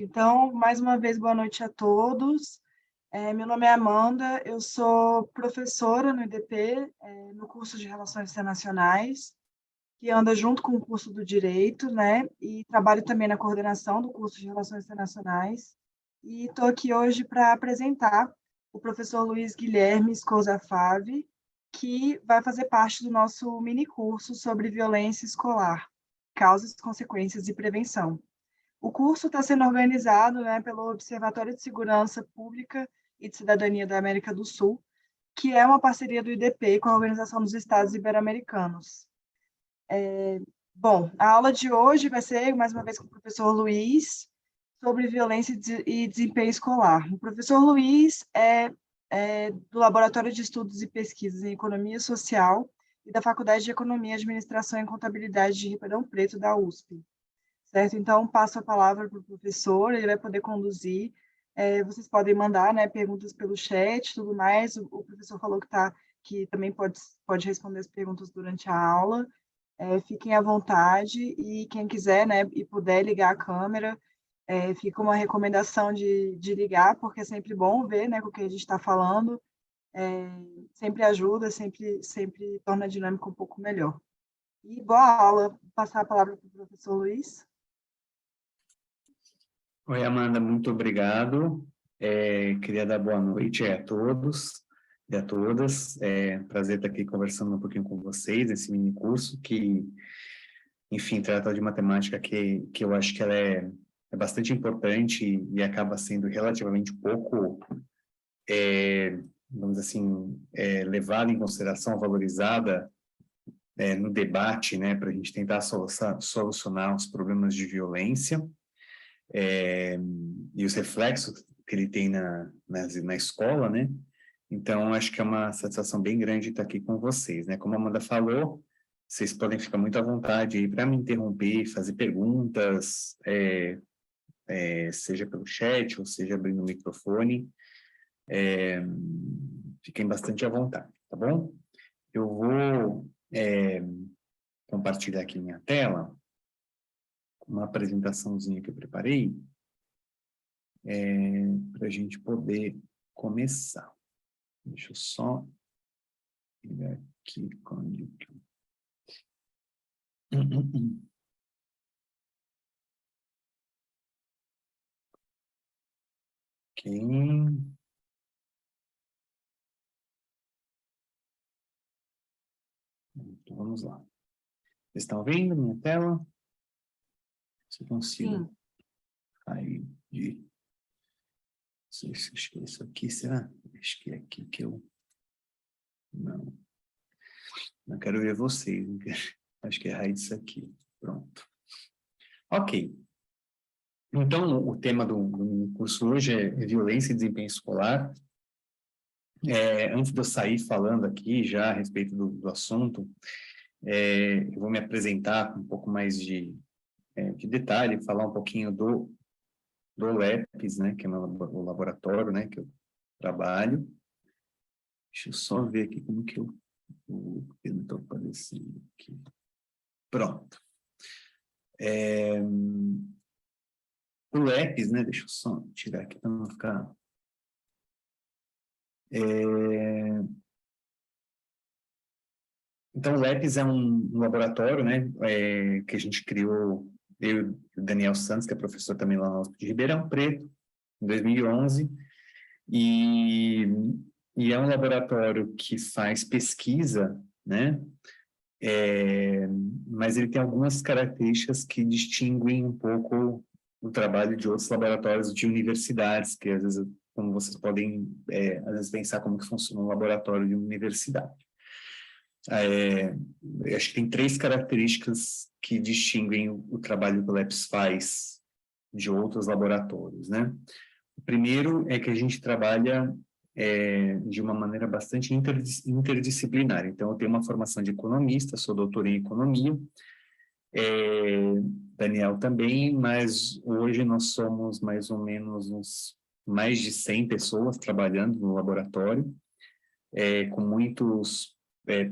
Então, mais uma vez, boa noite a todos. Meu nome é Amanda, eu sou professora no IDP, no curso de Relações Internacionais, que anda junto com o curso do Direito, né? E trabalho também na coordenação do curso de Relações Internacionais. E estou aqui hoje para apresentar o professor Luiz Guilherme Scousa Fave, que vai fazer parte do nosso mini curso sobre violência escolar, causas, consequências e prevenção. O curso está sendo organizado, né, pelo Observatório de Segurança Pública e de Cidadania da América do Sul, que é uma parceria do IDP com a Organização dos Estados Ibero-Americanos. Bom, a aula de hoje vai ser, mais uma vez, com o professor Luiz, sobre violência e desempenho escolar. O professor Luiz é do Laboratório de Estudos e Pesquisas em Economia Social e da Faculdade de Economia, Administração e Contabilidade de Ribeirão Preto, da USP. Certo? Então, passo a palavra para o professor, ele vai poder conduzir. Vocês podem mandar, né, perguntas pelo chat e tudo mais. O professor falou que também pode responder as perguntas durante a aula. Fiquem à vontade e quem quiser, né, e puder ligar a câmera, fica uma recomendação de ligar, porque é sempre bom ver, né, com o que a gente está falando. Sempre ajuda, sempre torna a dinâmica um pouco melhor. E boa aula. Vou passar a palavra para o professor Luiz. Oi, Amanda, muito obrigado. Queria dar boa noite a todos e a todas. Prazer estar aqui conversando um pouquinho com vocês, nesse mini curso que, enfim, trata de uma temática que eu acho que ela é bastante importante e acaba sendo relativamente pouco, vamos dizer assim, levada em consideração, valorizada no debate, né, para a gente tentar solucionar os problemas de violência. E os reflexos que ele tem na escola, né? Então, acho que é uma satisfação bem grande estar aqui com vocês, né? Como a Amanda falou, vocês podem ficar muito à vontade aí para me interromper, fazer perguntas, seja pelo chat ou seja abrindo o microfone. Fiquem bastante à vontade, tá bom? Eu vou compartilhar aqui minha tela, uma apresentaçãozinha que eu preparei, para a gente poder começar. Deixa eu só ir aqui quando... Ok. Então, vamos lá. Vocês estão vendo minha tela? Se eu consigo sair de... Acho que é isso aqui, será? Acho que é aqui que eu... Não quero ver vocês. Acho que é a raiz disso aqui. Pronto. Ok. Então, o tema do curso hoje é violência e desempenho escolar. Antes de eu sair falando aqui já a respeito do assunto, eu vou me apresentar com um pouco mais de detalhe, falar um pouquinho do LEPS, né, que é o laboratório, né, que eu trabalho. Deixa eu só ver aqui como que eu não estou aparecendo aqui. Pronto. O LEPS, né, deixa eu só tirar aqui para não ficar... Então, o LEPS é um laboratório, né, que a gente criou, eu e o Daniel Santos, que é professor também lá na USP de Ribeirão Preto, em 2011, e é um laboratório que faz pesquisa, né, mas ele tem algumas características que distinguem um pouco o trabalho de outros laboratórios de universidades, que às vezes, como vocês podem, às vezes pensar como que funciona um laboratório de uma universidade. Acho que tem 3 características que distinguem o trabalho que o LEPS faz de outros laboratórios, né? O primeiro é que a gente trabalha de uma maneira bastante interdisciplinar. Então, eu tenho uma formação de economista, sou doutor em economia, Daniel também, mas hoje nós somos mais ou menos mais de 100 pessoas trabalhando no laboratório, com muitos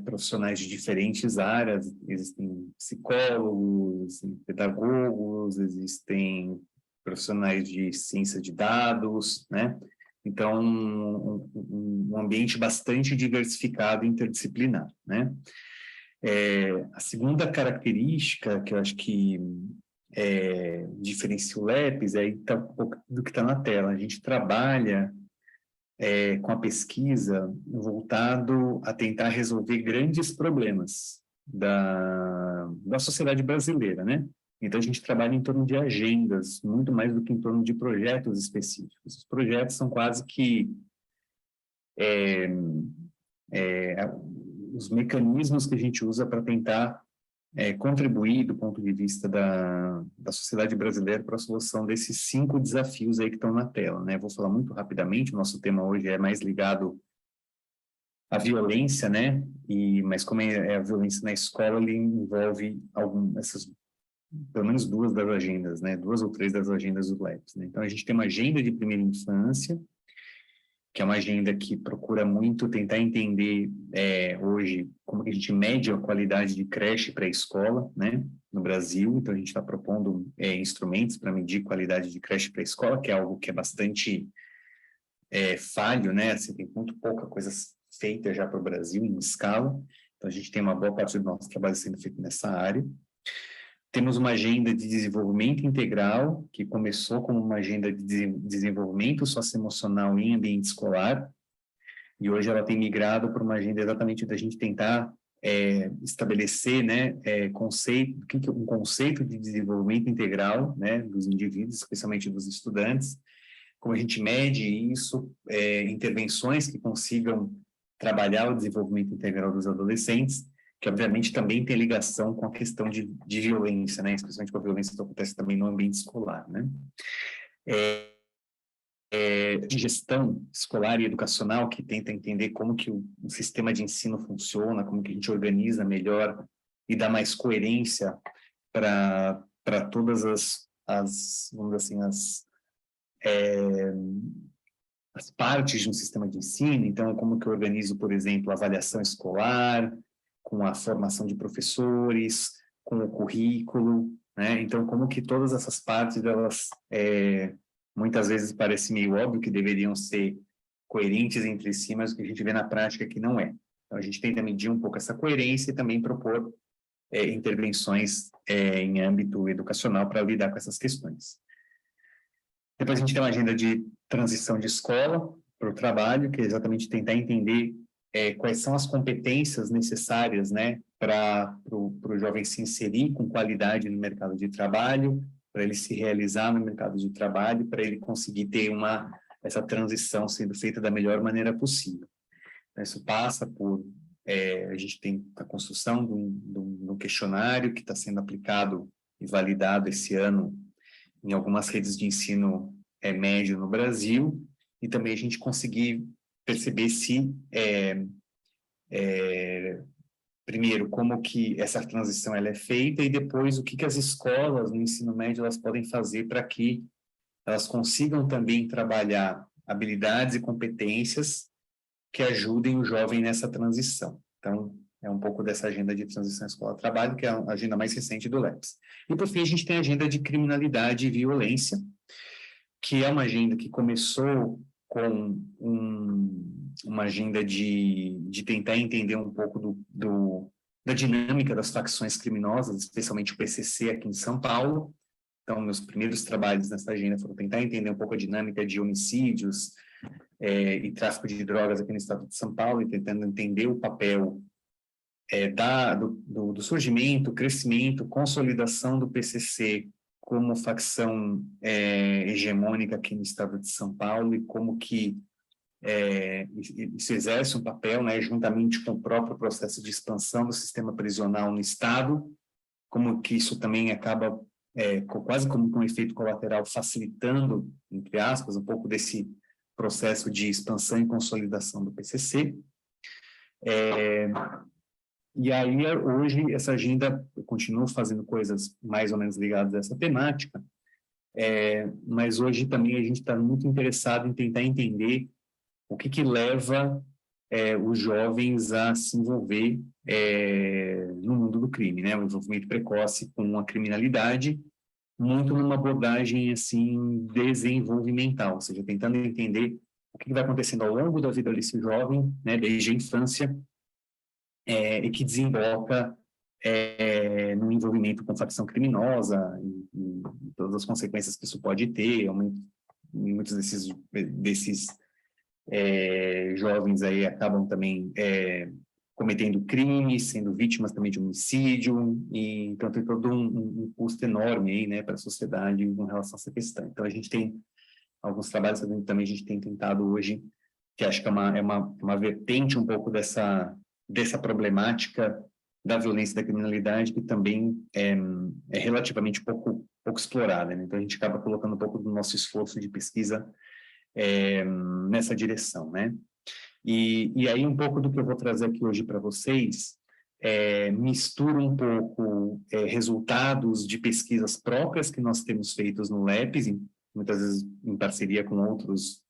profissionais de diferentes áreas. Existem psicólogos, existem pedagogos, existem profissionais de ciência de dados, né? Então, um ambiente bastante diversificado e interdisciplinar, né? A segunda característica que eu acho que diferencia o LEPES é um pouco do que está na tela. A gente trabalha com a pesquisa voltado a tentar resolver grandes problemas da sociedade brasileira, né? Então, a gente trabalha em torno de agendas, muito mais do que em torno de projetos específicos. Os projetos são quase que os mecanismos que a gente usa para tentar contribuir do ponto de vista da sociedade brasileira para a solução desses 5 desafios aí que estão na tela, né? Vou falar muito rapidamente, o nosso tema hoje é mais ligado à violência, né? Mas como é a violência na escola, ele envolve pelo menos 2 das agendas, né? 2 ou 3 das agendas do LEPS, né? Então, a gente tem uma agenda de primeira infância, que é uma agenda que procura muito tentar entender hoje como que a gente mede a qualidade de creche pré-escola, né, no Brasil. Então, a gente está propondo instrumentos para medir qualidade de creche pré-escola, que é algo que é bastante falho, né, assim, tem muito pouca coisa feita já para o Brasil em escala. Então, a gente tem uma boa parte do nosso trabalho sendo feito nessa área. Temos uma agenda de desenvolvimento integral, que começou como uma agenda de desenvolvimento socioemocional em ambiente escolar, e hoje ela tem migrado para uma agenda exatamente da gente tentar estabelecer, né, um conceito de desenvolvimento integral, né, dos indivíduos, especialmente dos estudantes, como a gente mede isso, intervenções que consigam trabalhar o desenvolvimento integral dos adolescentes, que obviamente também tem ligação com a questão de violência, né? Especialmente com a violência que acontece também no ambiente escolar, né? De gestão escolar e educacional, que tenta entender como que o sistema de ensino funciona, como que a gente organiza melhor e dá mais coerência para todas vamos dizer assim, as partes de um sistema de ensino. Então, como que eu organizo, por exemplo, a avaliação escolar, com a formação de professores, com o currículo, né? Então, como que todas essas partes, elas muitas vezes parece meio óbvio que deveriam ser coerentes entre si, mas o que a gente vê na prática é que não é. Então, a gente tenta medir um pouco essa coerência e também propor intervenções em âmbito educacional para lidar com essas questões. Depois a gente tem uma agenda de transição de escola para o trabalho, que é exatamente tentar entender quais são as competências necessárias, né, para o jovem se inserir com qualidade no mercado de trabalho, para ele se realizar no mercado de trabalho, para ele conseguir ter essa transição sendo feita da melhor maneira possível. Isso passa por a gente tem a construção de um questionário que está sendo aplicado e validado esse ano em algumas redes de ensino médio no Brasil, e também a gente conseguir perceber se, primeiro, como que essa transição ela é feita, e depois o que as escolas no ensino médio elas podem fazer para que elas consigam também trabalhar habilidades e competências que ajudem o jovem nessa transição. Então, é um pouco dessa agenda de transição escola-trabalho, que é a agenda mais recente do LEPS. E, por fim, a gente tem a agenda de criminalidade e violência, que é uma agenda que começou com uma agenda de tentar entender um pouco da dinâmica das facções criminosas, especialmente o PCC aqui em São Paulo. Então, meus primeiros trabalhos nessa agenda foram tentar entender um pouco a dinâmica de homicídios e tráfico de drogas aqui no estado de São Paulo, e tentando entender o papel do surgimento, crescimento, consolidação do PCC como facção hegemônica aqui no estado de São Paulo, e como que isso exerce um papel, né, juntamente com o próprio processo de expansão do sistema prisional no estado, como que isso também acaba quase como um efeito colateral facilitando, entre aspas, um pouco desse processo de expansão e consolidação do PCC. E aí, hoje, essa agenda, eu continuo fazendo coisas mais ou menos ligadas a essa temática, mas hoje também a gente está muito interessado em tentar entender o que leva os jovens a se envolver no mundo do crime, né? O envolvimento precoce com a criminalidade, muito numa abordagem, assim, desenvolvimental, ou seja, tentando entender o que vai acontecendo ao longo da vida desse jovem, né, desde a infância, e que desemboca no envolvimento com facção criminosa e todas as consequências que isso pode ter. Muitos desses jovens aí acabam também cometendo crimes, sendo vítimas também de homicídio, e então tem todo um custo enorme aí, né, para a sociedade com relação a essa questão. Então a gente tem alguns trabalhos que também a gente tem tentado hoje, que acho que é uma vertente um pouco dessa problemática da violência e da criminalidade, que também é relativamente pouco explorada, né? Então a gente acaba colocando um pouco do nosso esforço de pesquisa nessa direção, né? E aí um pouco do que eu vou trazer aqui hoje para vocês mistura um pouco resultados de pesquisas próprias que nós temos feitos no LEPES, muitas vezes em parceria com outros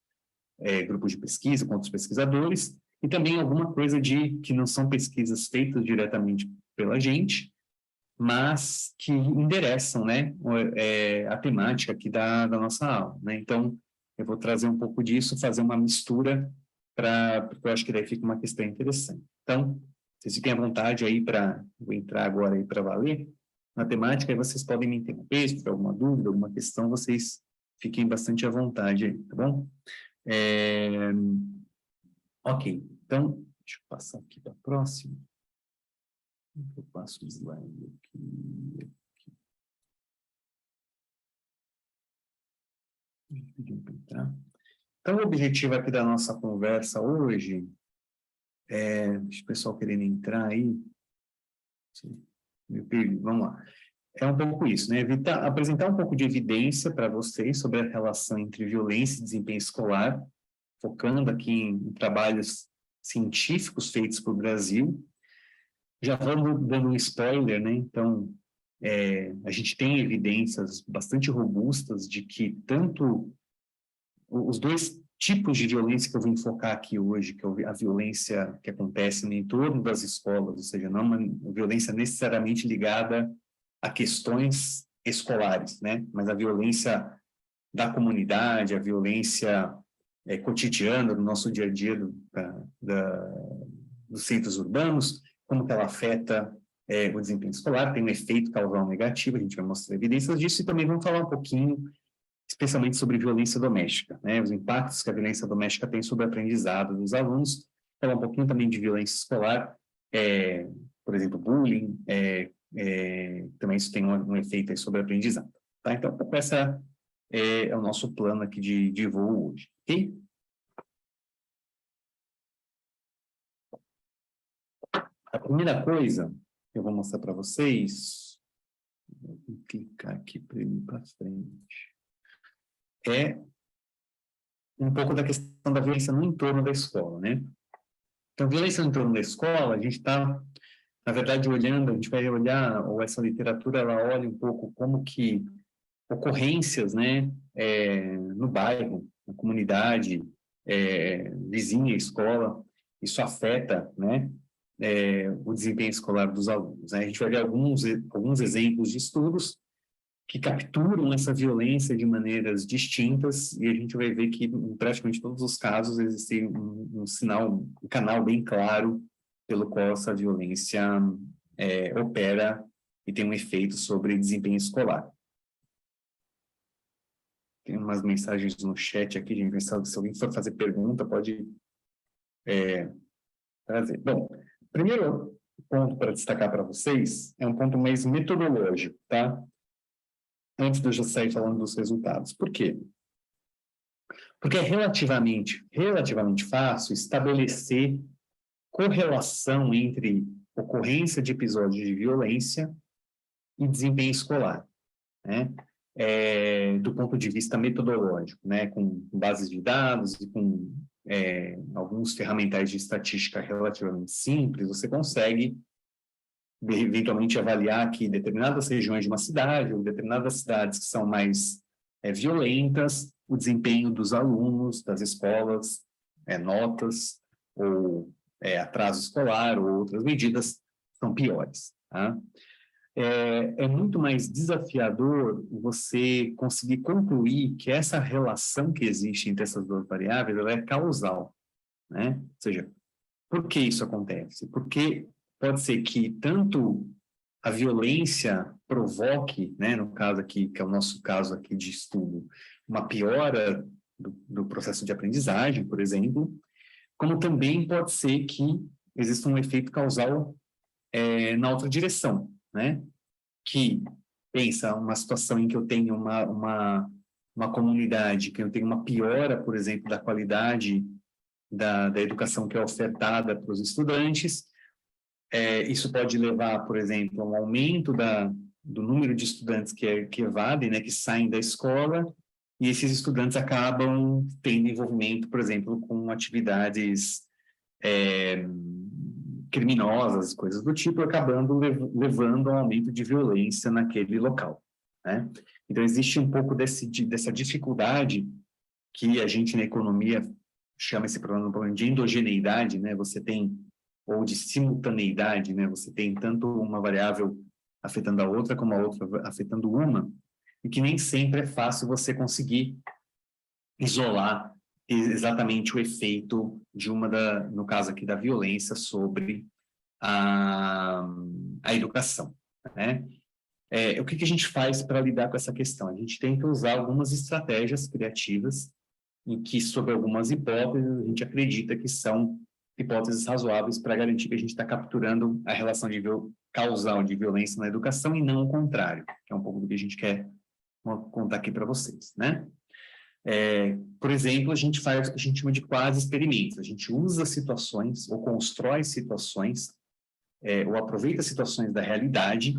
grupos de pesquisa, com outros pesquisadores, e também alguma coisa que não são pesquisas feitas diretamente pela gente, mas que endereçam, né, a temática aqui da nossa aula, né? Então, eu vou trazer um pouco disso, fazer uma mistura, porque eu acho que daí fica uma questão interessante. Então, vocês fiquem à vontade aí vou entrar agora aí para valer na temática, e vocês podem me interromper, se tiver alguma dúvida, alguma questão, vocês fiquem bastante à vontade aí, tá bom? Ok, então, deixa eu passar aqui para a próxima. Eu passo o slide aqui. Então, o objetivo aqui da nossa conversa hoje deixa o pessoal querendo entrar aí. Vamos lá. É um pouco isso, né? Apresentar um pouco de evidência para vocês sobre a relação entre violência e desempenho escolar, focando aqui em trabalhos científicos feitos para o Brasil. Já vamos dando um spoiler, né? Então, a gente tem evidências bastante robustas de que tanto os dois tipos de violência que eu vou enfocar aqui hoje, que é a violência que acontece no entorno das escolas, ou seja, não uma violência necessariamente ligada a questões escolares, né? Mas a violência da comunidade, a violência cotidiana do nosso dia a dia dos centros urbanos, como que ela afeta o desempenho escolar, tem um efeito causal negativo, a gente vai mostrar evidências disso, e também vamos falar um pouquinho, especialmente sobre violência doméstica, né? Os impactos que a violência doméstica tem sobre o aprendizado dos alunos, falar um pouquinho também de violência escolar, por exemplo, bullying, também isso tem um efeito aí sobre o aprendizado, tá? Então, essa é o nosso plano aqui de voo hoje, ok? A primeira coisa que eu vou mostrar para vocês, vou clicar aqui para ele para frente, é um pouco da questão da violência no entorno da escola, né? Então, violência no entorno da escola, a gente está, na verdade, olhando, a gente vai olhar, ou essa literatura, ela olha um pouco como que ocorrências, né, no bairro, na comunidade, vizinha à escola, isso afeta, né, o desempenho escolar dos alunos, né? A gente vai ver alguns exemplos de estudos que capturam essa violência de maneiras distintas, e a gente vai ver que em praticamente todos os casos existe um canal bem claro pelo qual essa violência opera e tem um efeito sobre desempenho escolar. Tem umas mensagens no chat aqui, gente, se alguém for fazer pergunta, pode trazer. Bom, primeiro ponto para destacar para vocês é um ponto mais metodológico, tá? Antes de eu já sair falando dos resultados. Por quê? Porque é relativamente fácil estabelecer correlação entre ocorrência de episódios de violência e desempenho escolar, né? Do ponto de vista metodológico, né? Com bases de dados e com alguns ferramentais de estatística relativamente simples, você consegue eventualmente avaliar que determinadas regiões de uma cidade ou determinadas cidades que são mais violentas, o desempenho dos alunos, das escolas, notas ou atraso escolar ou outras medidas são piores, tá? é muito mais desafiador você conseguir concluir que essa relação que existe entre essas duas variáveis, ela é causal, né? Ou seja, por que isso acontece? Porque pode ser que tanto a violência provoque, né, no caso aqui, que é o nosso caso aqui de estudo, uma piora do processo de aprendizagem, por exemplo, como também pode ser que exista um efeito causal na outra direção, né? Que pensa uma situação em que eu tenho uma comunidade, que eu tenho uma piora, por exemplo, da qualidade da educação que é ofertada para os estudantes. Isso pode levar, por exemplo, a um aumento do número de estudantes que evadem, né, que saem da escola, e esses estudantes acabam tendo envolvimento, por exemplo, com atividades criminosas, coisas do tipo, acabando levando a um aumento de violência naquele local, né? Então, existe um pouco dessa dificuldade que a gente, na economia, chama esse problema de endogeneidade, né? Você tem, ou de simultaneidade, né? Você tem tanto uma variável afetando a outra, como a outra afetando uma, e que nem sempre é fácil você conseguir isolar exatamente o efeito de no caso aqui da violência, sobre a educação, né? O que a gente faz para lidar com essa questão? A gente tem que usar algumas estratégias criativas em que, sobre algumas hipóteses, a gente acredita que são hipóteses razoáveis para garantir que a gente está capturando a relação causal de violência na educação e não o contrário, que é um pouco do que a gente quer contar aqui para vocês, né? Por exemplo, a gente faz o que a gente chama de quase experimentos. A gente usa situações ou constrói situações, ou aproveita situações da realidade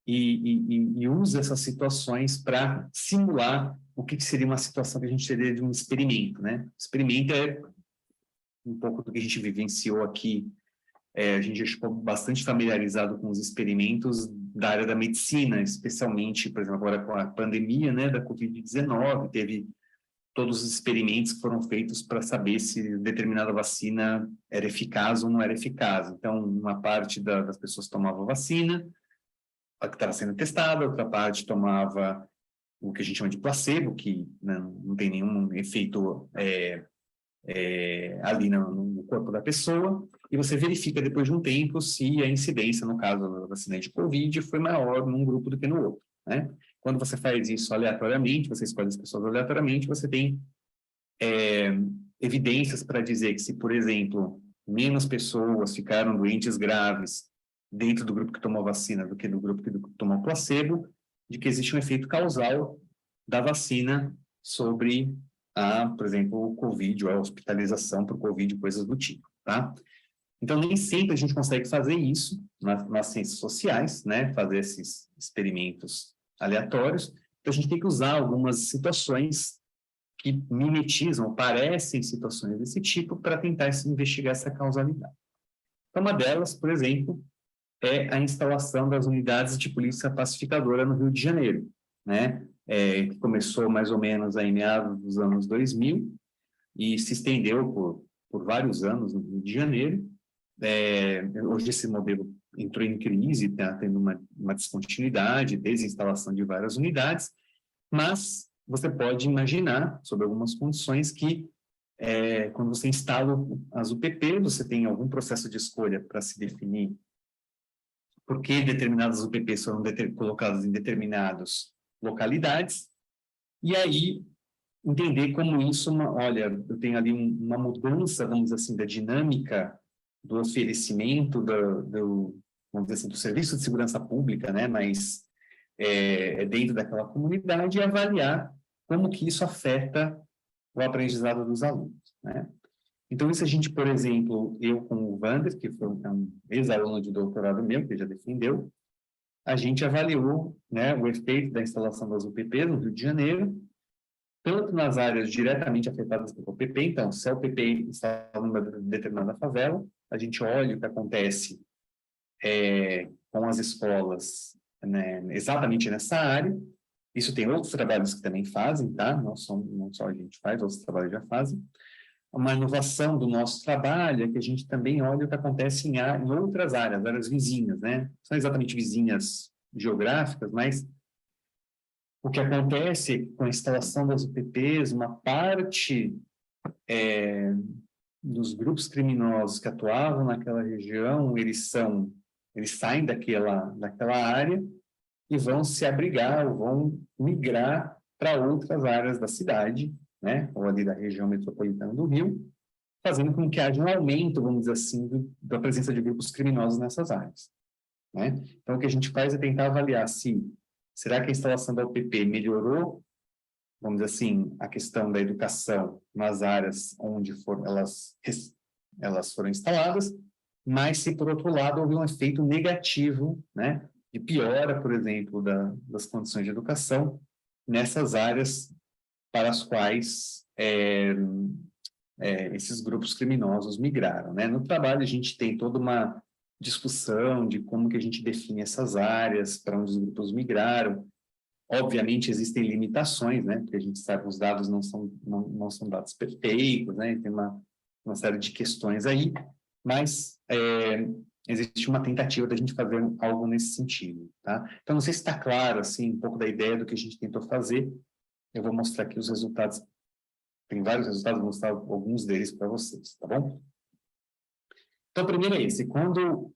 e usa essas situações para simular o que seria uma situação que a gente teria de um experimento, né? Experimento é um pouco do que a gente vivenciou aqui. A gente já ficou bastante familiarizado com os experimentos da área da medicina, especialmente, por exemplo, agora com a pandemia, né, da Covid-19, teve todos os experimentos que foram feitos para saber se determinada vacina era eficaz ou não era eficaz. Então, uma parte das pessoas tomava vacina, a que estava sendo testada, outra parte tomava o que a gente chama de placebo, que não tem nenhum efeito ali no corpo da pessoa, e você verifica depois de um tempo se a incidência, no caso da vacina de Covid, foi maior num grupo do que no outro, né? Quando você faz isso aleatoriamente, você escolhe as pessoas aleatoriamente, você tem evidências para dizer que se, por exemplo, menos pessoas ficaram doentes graves dentro do grupo que tomou vacina do que do grupo que tomou placebo, de que existe um efeito causal da vacina sobre por exemplo, o Covid, ou a hospitalização por Covid, coisas do tipo, tá? Então, nem sempre a gente consegue fazer isso nas ciências sociais, né? Fazer esses experimentos aleatórios. Então, a gente tem que usar algumas situações que mimetizam, parecem situações desse tipo, para tentar investigar essa causalidade. Então, uma delas, por exemplo, é a instalação das unidades de polícia pacificadora no Rio de Janeiro, né? Que começou mais ou menos em meados dos anos 2000 e se estendeu por vários anos no Rio de Janeiro. Hoje esse modelo entrou em crise, está tendo uma descontinuidade, desinstalação de várias unidades, mas você pode imaginar, sob algumas condições, que quando você instala as UPP, você tem algum processo de escolha para se definir por que determinadas UPPs foram colocadas em determinadas localidades, e aí entender como isso, olha, eu tenho ali uma mudança, vamos dizer assim, da dinâmica do oferecimento vamos dizer assim, do serviço de segurança pública, né, mas dentro daquela comunidade, e avaliar como que isso afeta o aprendizado dos alunos, né? Então, isso a gente, por exemplo, eu com o Wander, que foi um ex-aluno de doutorado meu, que já defendeu, a gente avaliou, né, o efeito da instalação das UPPs no Rio de Janeiro, tanto nas áreas diretamente afetadas pelo UPP, então, se a UPP está numa determinada favela, a gente olha o que acontece com as escolas, né, exatamente nessa área. Isso tem outros trabalhos que também fazem, tá? Não só a gente faz, outros trabalhos já fazem. Uma inovação do nosso trabalho é que a gente também olha o que acontece em outras áreas vizinhas, né? São exatamente vizinhas geográficas, mas o que acontece com a instalação das UPPs, uma parte dos grupos criminosos que atuavam naquela região, eles saem daquela área e vão se abrigar, ou vão migrar para outras áreas da cidade, né, ou ali da região metropolitana do Rio, fazendo com que haja um aumento, vamos dizer assim, da presença de grupos criminosos nessas áreas, né? Então, o que a gente faz é tentar avaliar será que a instalação da UPP melhorou, vamos dizer assim, a questão da educação nas áreas onde elas foram instaladas, mas se, por outro lado, houve um efeito negativo, né, de piora, por exemplo, das condições de educação nessas áreas para as quais esses grupos criminosos migraram, né? No trabalho, a gente tem toda uma discussão de como que a gente define essas áreas para onde os grupos migraram. Obviamente, existem limitações, né? Porque a gente sabe que os dados não são dados perfeitos, né? Tem uma série de questões aí, mas existe uma tentativa da gente fazer algo nesse sentido, tá? Então, não sei se está claro, assim, um pouco da ideia do que a gente tentou fazer. Eu vou mostrar aqui os resultados. Tem vários resultados, vou mostrar alguns deles para vocês, tá bom? Então, o primeiro é esse. Quando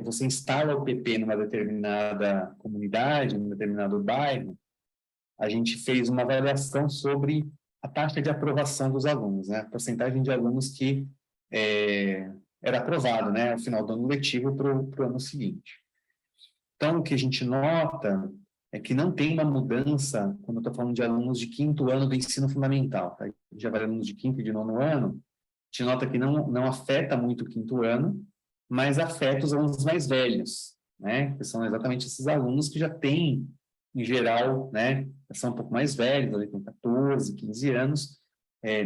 você instala o PP numa determinada comunidade, num determinado bairro, a gente fez uma avaliação sobre a taxa de aprovação dos alunos, né? A porcentagem de alunos que era aprovado, né, ao final do ano letivo para o ano seguinte. Então, o que a gente nota é que não tem uma mudança, quando eu estou falando de alunos de quinto ano do ensino fundamental, tá? Já vai alunos de quinto e de nono ano, a gente nota que não afeta muito o quinto ano, mas afeta os alunos mais velhos, né? Que são exatamente esses alunos que já têm, em geral, né, são um pouco mais velhos, ali com 14, 15 anos.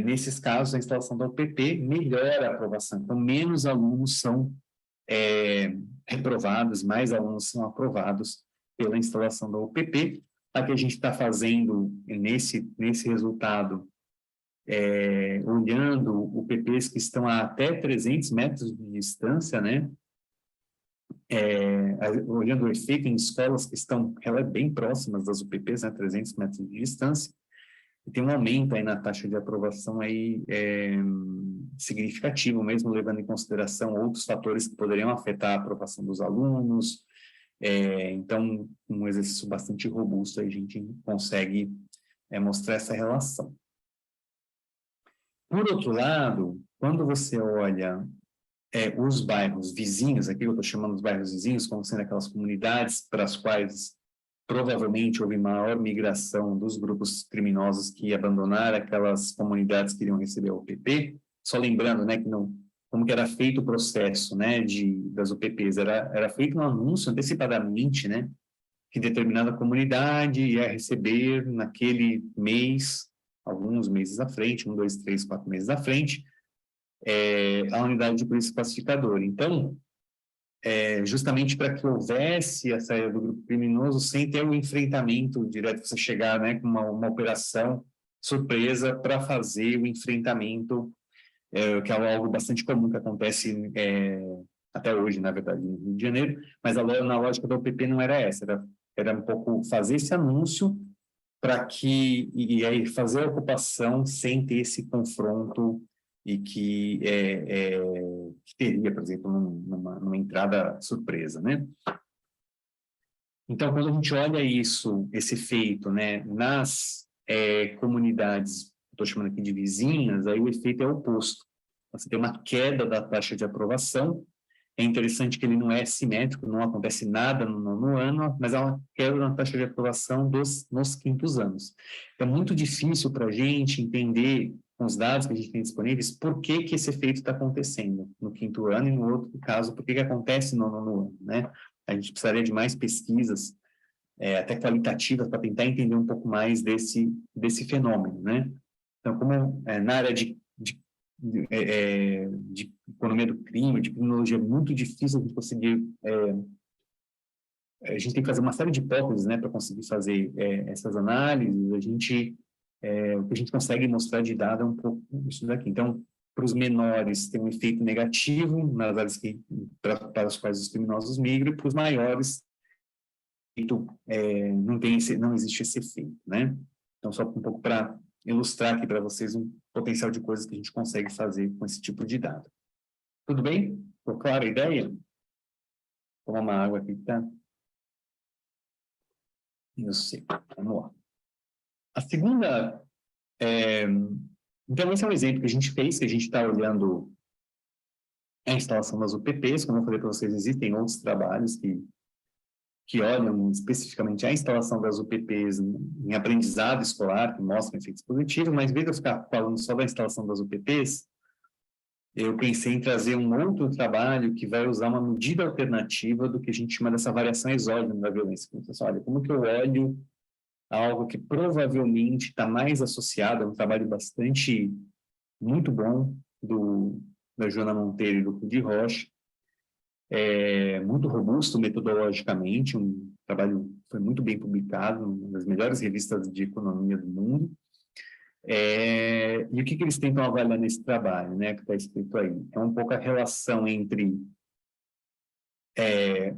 Nesses casos, a instalação da UPP melhora a aprovação. Então, menos alunos são reprovados, mais alunos são aprovados pela instalação da UPP. A que a gente está fazendo nesse resultado, olhando UPPs que estão a até 300 metros de distância, né? Olhando o efeito em escolas que estão bem próximas das UPPs, né? 300 metros de distância, e tem um aumento aí na taxa de aprovação aí, significativo, mesmo levando em consideração outros fatores que poderiam afetar a aprovação dos alunos. Então, um exercício bastante robusto, aí a gente consegue mostrar essa relação. Por outro lado, quando você olha os bairros vizinhos, aqui eu estou chamando os bairros vizinhos como sendo aquelas comunidades para as quais provavelmente houve maior migração dos grupos criminosos que abandonaram aquelas comunidades que iriam receber a UPP, só lembrando, né, que não, como que era feito o processo, né, das UPPs, era feito um anúncio antecipadamente, né, que determinada comunidade ia receber naquele mês, alguns meses à frente, 1, 2, 3, 4 meses à frente, a unidade de polícia pacificadora. Então, justamente para que houvesse a saída do grupo criminoso sem ter um enfrentamento direto, você chegar, né, com uma operação surpresa para fazer o enfrentamento, que é algo bastante comum que acontece até hoje, na verdade, no Rio de Janeiro, mas na lógica da UPP não era essa, era um pouco fazer esse anúncio para que, e aí fazer a ocupação sem ter esse confronto e que teria, por exemplo, numa entrada surpresa, né? Então, quando a gente olha esse efeito, né, nas comunidades, estou chamando aqui de vizinhas, aí o efeito é o oposto. Você tem uma queda da taxa de aprovação. É interessante que ele não é simétrico, não acontece nada no nono ano, mas há uma queda na taxa de aprovação nos quintos anos. É muito difícil para a gente entender, com os dados que a gente tem disponíveis, por que esse efeito está acontecendo no quinto ano e, no outro caso, por que acontece no nono ano, né? A gente precisaria de mais pesquisas, até qualitativas, para tentar entender um pouco mais desse fenômeno, né? Então, como na área de economia do crime, de criminologia, é muito difícil a gente conseguir. A gente tem que fazer uma série de hipóteses, né, para conseguir fazer essas análises. O que a gente consegue mostrar de dado é um pouco isso daqui. Então, para os menores, tem um efeito negativo nas áreas para as quais os criminosos migram, e para os maiores, não existe esse efeito, né? Então, só um pouco para ilustrar aqui para vocês um potencial de coisas que a gente consegue fazer com esse tipo de dado. Tudo bem? Ficou clara a ideia? Vou tomar uma água aqui, tá? Eu sei. Vamos lá. A segunda... Então, esse é um exemplo que a gente fez, que a gente está olhando a instalação das UPPs. Como eu falei para vocês, existem outros trabalhos que olham especificamente a instalação das UPPs em aprendizado escolar, que mostram efeitos positivos, mas em vez de eu ficar falando só da instalação das UPPs, eu pensei em trazer um outro trabalho que vai usar uma medida alternativa do que a gente chama dessa variação exógena da violência. Então, olha, como que eu olho algo que provavelmente está mais associado a um trabalho muito bom da Joana Monteiro e do Rudi Rocha, muito robusto metodologicamente, um trabalho que foi muito bem publicado, uma das melhores revistas de economia do mundo. E o que eles tentam avaliar nesse trabalho, né, que está escrito aí? É um pouco a relação entre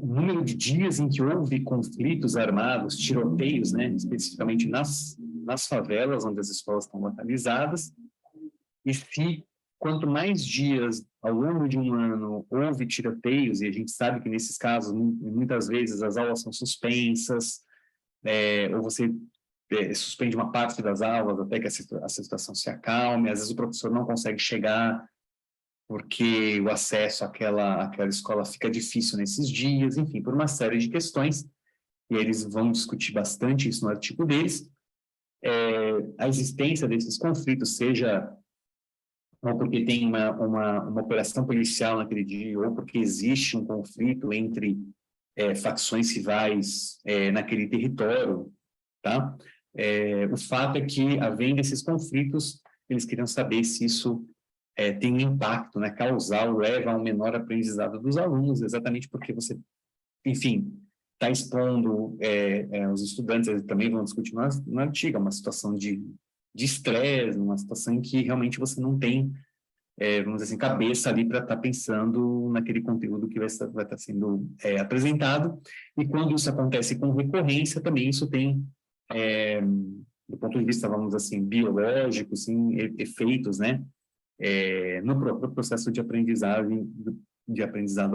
o número de dias em que houve conflitos armados, tiroteios, né, especificamente nas favelas, onde as escolas estão localizadas, e se quanto mais dias ao longo de um ano houve tiroteios, e a gente sabe que nesses casos, muitas vezes, as aulas são suspensas, ou você suspende uma parte das aulas até que a situação se acalme, às vezes o professor não consegue chegar porque o acesso àquela escola fica difícil nesses dias, enfim, por uma série de questões, e eles vão discutir bastante isso no artigo deles, a existência desses conflitos, seja ou porque tem uma operação policial naquele dia, ou porque existe um conflito entre facções rivais naquele território, tá? O fato é que, havendo esses conflitos, eles queriam saber se isso tem um impacto, né, causal, leva a um menor aprendizado dos alunos, exatamente porque você, enfim, está expondo os estudantes, eles também vão discutir no artigo, uma situação de estresse, uma situação em que realmente você não tem, vamos dizer assim, cabeça ali para estar pensando naquele conteúdo que vai estar sendo apresentado, e quando isso acontece com recorrência, também isso tem, do ponto de vista, vamos dizer assim, biológico, sim, efeitos, né, no próprio processo de aprendizado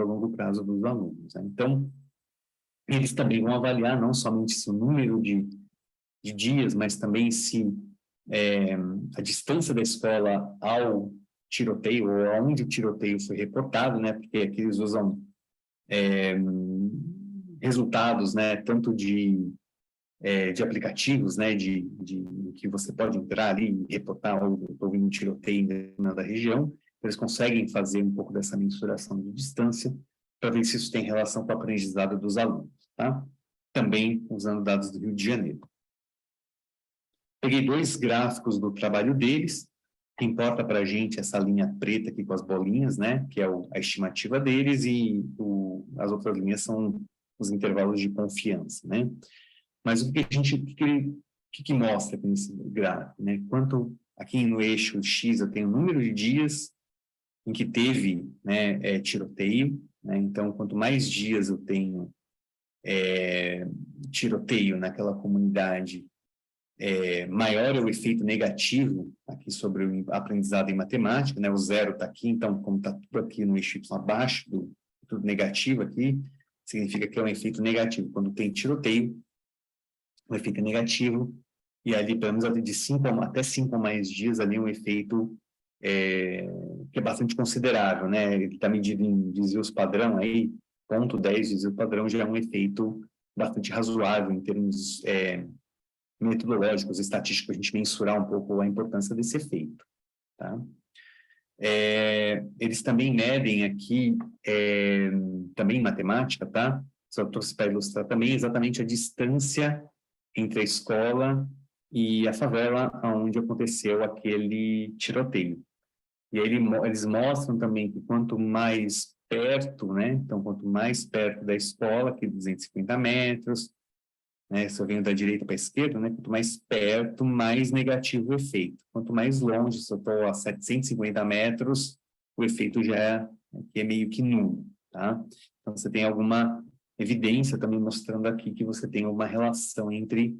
a longo prazo dos alunos, né? Então, eles também vão avaliar não somente se o número de dias, mas também se a distância da escola ao tiroteio, ou aonde o tiroteio foi reportado, né? Porque aqui eles usam resultados, né? Tanto de aplicativos, né? De que você pode entrar ali e reportar houve um tiroteio em determinada região. Eles conseguem fazer um pouco dessa mensuração de distância para ver se isso tem relação com o aprendizado dos alunos, tá? Também usando dados do Rio de Janeiro. Peguei 2 gráficos do trabalho deles, que importa para a gente essa linha preta aqui com as bolinhas, né, que é a estimativa deles, e as outras linhas são os intervalos de confiança, né. Mas o que mostra aqui nesse gráfico, né? Quanto aqui no eixo X eu tenho o número de dias em que teve, né, tiroteio, né? Então, quanto mais dias eu tenho tiroteio naquela comunidade, maior é o efeito negativo aqui sobre o aprendizado em matemática, né? O 0 está aqui, então, como está tudo aqui no eixo Y abaixo, tudo negativo aqui, significa que é um efeito negativo. Quando tem tiroteio, o efeito é negativo, e ali, pelo menos até 5 ou mais dias, ali um efeito que é bastante considerável, né? Ele está medido em desvios padrão, aí, 0,10 desvio padrão já é um efeito bastante razoável em termos metodológicos, estatísticos, a gente mensurar um pouco a importância desse efeito, tá? Eles também medem aqui, também em matemática, tá? Só trouxe para ilustrar também exatamente a distância entre a escola e a favela onde aconteceu aquele tiroteio. E aí eles mostram também que quanto mais perto, né? Então, quanto mais perto da escola, que 250 metros, né? Se eu venho da direita para a esquerda, né? Quanto mais perto, mais negativo o efeito. Quanto mais longe, se eu estou a 750 metros, o efeito já é meio que nulo, tá? Então, você tem alguma evidência também mostrando aqui que você tem uma relação entre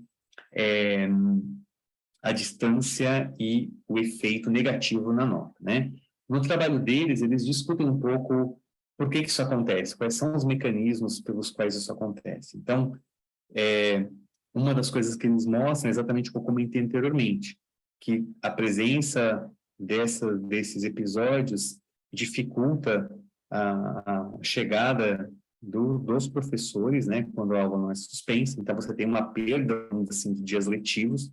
a distância e o efeito negativo na nota, né? No trabalho deles, eles discutem um pouco por que isso acontece, quais são os mecanismos pelos quais isso acontece. Então, uma das coisas que eles mostram é exatamente o que eu comentei anteriormente, que a presença desses episódios dificulta a chegada dos professores, né, quando a aula não é suspensa. Então, você tem uma perda, assim, de dias letivos,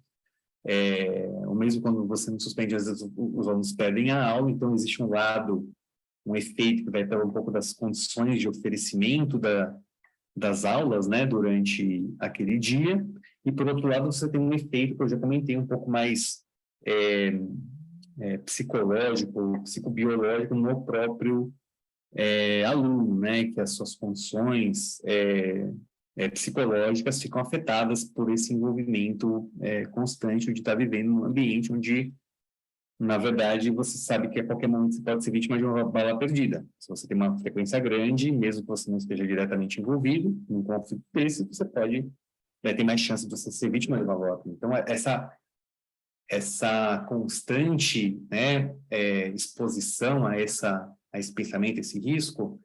ou mesmo quando você não suspende, às vezes os alunos perdem a aula. Então existe um efeito que vai ter um pouco das condições de oferecimento das aulas, né, durante aquele dia, e por outro lado você tem um efeito que eu já comentei, um pouco mais psicológico, psicobiológico no próprio aluno, né, que as suas condições psicológicas ficam afetadas por esse envolvimento constante de estar vivendo num ambiente onde, na verdade, você sabe que a qualquer momento você pode ser vítima de uma bala perdida. Se você tem uma frequência grande, mesmo que você não esteja diretamente envolvido num conflito desse, você vai ter mais chance de você ser vítima de uma bala perdida. Então, essa constante, né, exposição a esse pensamento, esse risco,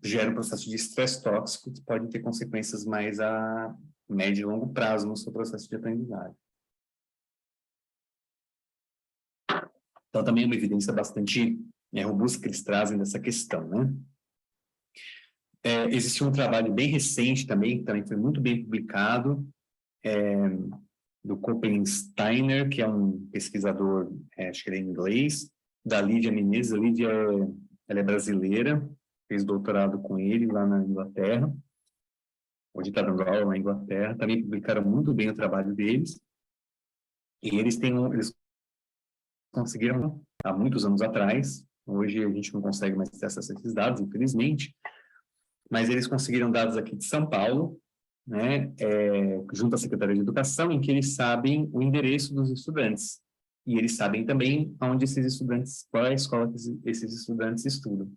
gera um processo de estresse tóxico que pode ter consequências mais a médio e longo prazo no seu processo de aprendizagem. Então, também é uma evidência bastante robusta que eles trazem dessa questão, né? Existe um trabalho bem recente também, que também foi muito bem publicado, do Koppensteiner, que é um pesquisador, acho que ele é inglês, da Lívia Menezes. A Lívia, ela é brasileira, fez doutorado com ele lá na Inglaterra, hoje está dando aula na Inglaterra. Também publicaram muito bem o trabalho deles, e eles conseguiram, há muitos anos atrás, hoje a gente não consegue mais ter acesso a esses dados, infelizmente, mas eles conseguiram dados aqui de São Paulo, né, junto à Secretaria de Educação, em que eles sabem o endereço dos estudantes, e eles sabem também onde qual é a escola que esses estudantes estudam.